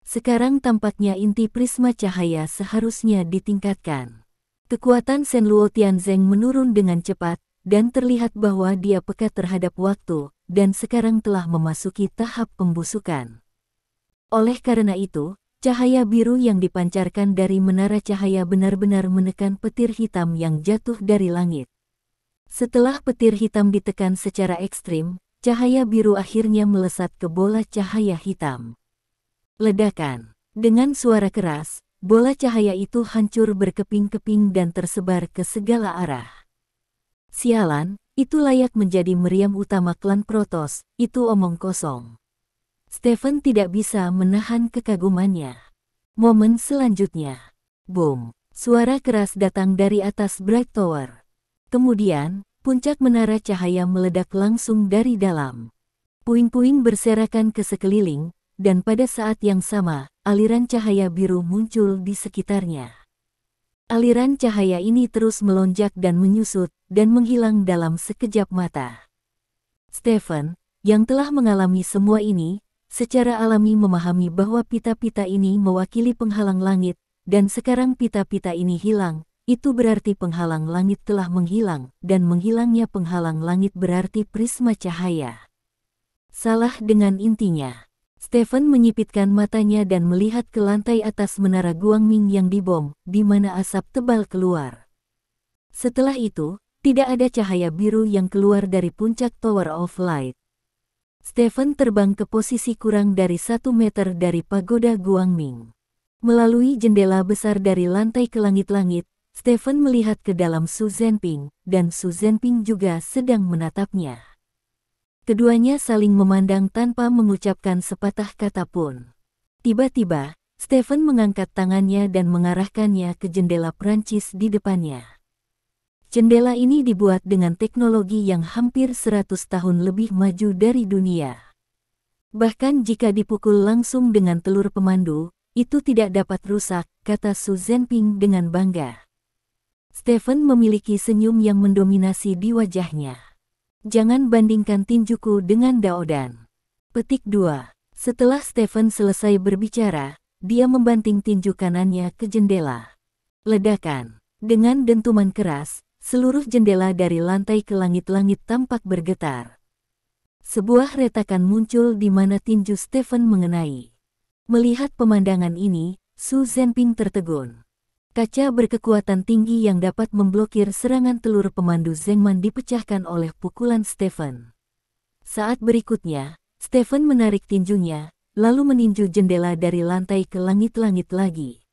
Sekarang tampaknya inti prisma cahaya seharusnya ditingkatkan. Kekuatan Shenluo Tianzeng menurun dengan cepat, dan terlihat bahwa dia peka terhadap waktu, dan sekarang telah memasuki tahap pembusukan. Oleh karena itu, cahaya biru yang dipancarkan dari menara cahaya benar-benar menekan petir hitam yang jatuh dari langit. Setelah petir hitam ditekan secara ekstrim, cahaya biru akhirnya melesat ke bola cahaya hitam. Ledakan. Dengan suara keras, bola cahaya itu hancur berkeping-keping dan tersebar ke segala arah. Sialan, itu layak menjadi meriam utama klan Protoss, itu omong kosong. Stephen tidak bisa menahan kekagumannya. Momen selanjutnya. Boom. Suara keras datang dari atas Bright Tower. Kemudian, puncak menara cahaya meledak langsung dari dalam. Puing-puing berserakan ke sekeliling, dan pada saat yang sama, aliran cahaya biru muncul di sekitarnya. Aliran cahaya ini terus melonjak dan menyusut, dan menghilang dalam sekejap mata. Stephen, yang telah mengalami semua ini, secara alami memahami bahwa pita-pita ini mewakili penghalang langit, dan sekarang pita-pita ini hilang, itu berarti penghalang langit telah menghilang, dan menghilangnya penghalang langit berarti prisma cahaya. Salah dengan intinya. Stephen menyipitkan matanya dan melihat ke lantai atas menara Guangming yang dibom, di mana asap tebal keluar. Setelah itu, tidak ada cahaya biru yang keluar dari puncak Tower of Light. Stephen terbang ke posisi kurang dari 1 meter dari pagoda Guangming. Melalui jendela besar dari lantai ke langit-langit, Stephen melihat ke dalam Su Zhenping, dan Su Zhenping juga sedang menatapnya. Keduanya saling memandang tanpa mengucapkan sepatah kata pun. Tiba-tiba, Stephen mengangkat tangannya dan mengarahkannya ke jendela Prancis di depannya. Jendela ini dibuat dengan teknologi yang hampir 100 tahun lebih maju dari dunia. Bahkan jika dipukul langsung dengan telur pemandu, itu tidak dapat rusak, kata Su Zhenping dengan bangga. Stephen memiliki senyum yang mendominasi di wajahnya. Jangan bandingkan tinjuku dengan Daodan. Petik 2. Setelah Stephen selesai berbicara, dia membanting tinju kanannya ke jendela. Ledakan. Dengan dentuman keras, seluruh jendela dari lantai ke langit-langit tampak bergetar. Sebuah retakan muncul di mana tinju Stephen mengenai. Melihat pemandangan ini, Su Zhenping tertegun. Kaca berkekuatan tinggi yang dapat memblokir serangan telur pemandu Zhengman dipecahkan oleh pukulan Stephen. Saat berikutnya, Stephen menarik tinjunya, lalu meninju jendela dari lantai ke langit-langit lagi.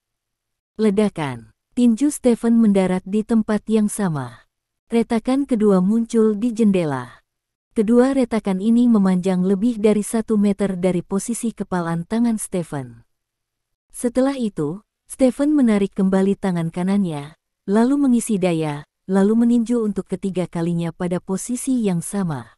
Ledakan. Tinju Stephen mendarat di tempat yang sama. Retakan kedua muncul di jendela. Kedua retakan ini memanjang lebih dari 1 meter dari posisi kepalan tangan Stephen. Setelah itu, Stephen menarik kembali tangan kanannya, lalu mengisi daya, lalu meninju untuk ketiga kalinya pada posisi yang sama.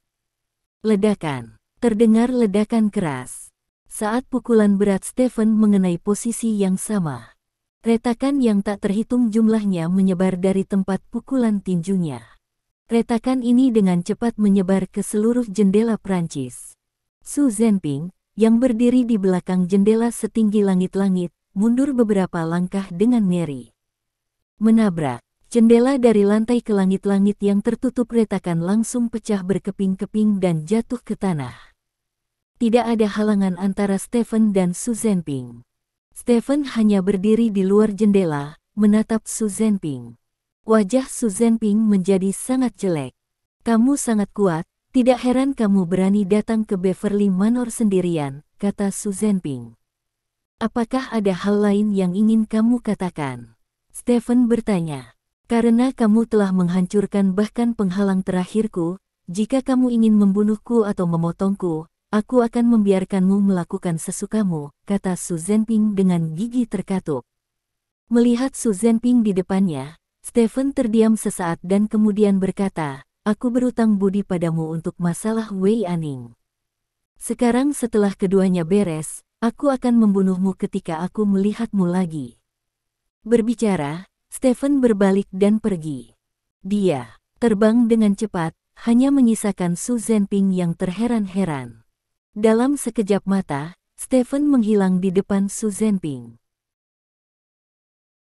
Ledakan. Terdengar ledakan keras. Saat pukulan berat Stephen mengenai posisi yang sama. Retakan yang tak terhitung jumlahnya menyebar dari tempat pukulan tinjunya. Retakan ini dengan cepat menyebar ke seluruh jendela Prancis. Su Zhenping, yang berdiri di belakang jendela setinggi langit-langit, mundur beberapa langkah dengan ngeri. Menabrak. Jendela dari lantai ke langit-langit yang tertutup retakan langsung pecah berkeping-keping dan jatuh ke tanah. Tidak ada halangan antara Stephen dan Su Zhenping. Stephen hanya berdiri di luar jendela, menatap Su Zhenping. Wajah Su Zhenping menjadi sangat jelek. "Kamu sangat kuat, tidak heran kamu berani datang ke Beverly Manor sendirian," kata Su Zhenping. "Apakah ada hal lain yang ingin kamu katakan?" Stephen bertanya. "Karena kamu telah menghancurkan bahkan penghalang terakhirku, jika kamu ingin membunuhku atau memotongku, aku akan membiarkanmu melakukan sesukamu," kata Su Zhenping dengan gigi terkatup. Melihat Su Zhenping di depannya, Stephen terdiam sesaat dan kemudian berkata, "Aku berutang budi padamu untuk masalah Wei Aning. Sekarang setelah keduanya beres, aku akan membunuhmu ketika aku melihatmu lagi." Berbicara, Stephen berbalik dan pergi. Dia terbang dengan cepat, hanya menyisakan Su Zhenping yang terheran-heran. Dalam sekejap mata, Stephen menghilang di depan Su Zhenping.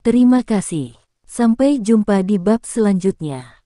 Terima kasih. Sampai jumpa di bab selanjutnya.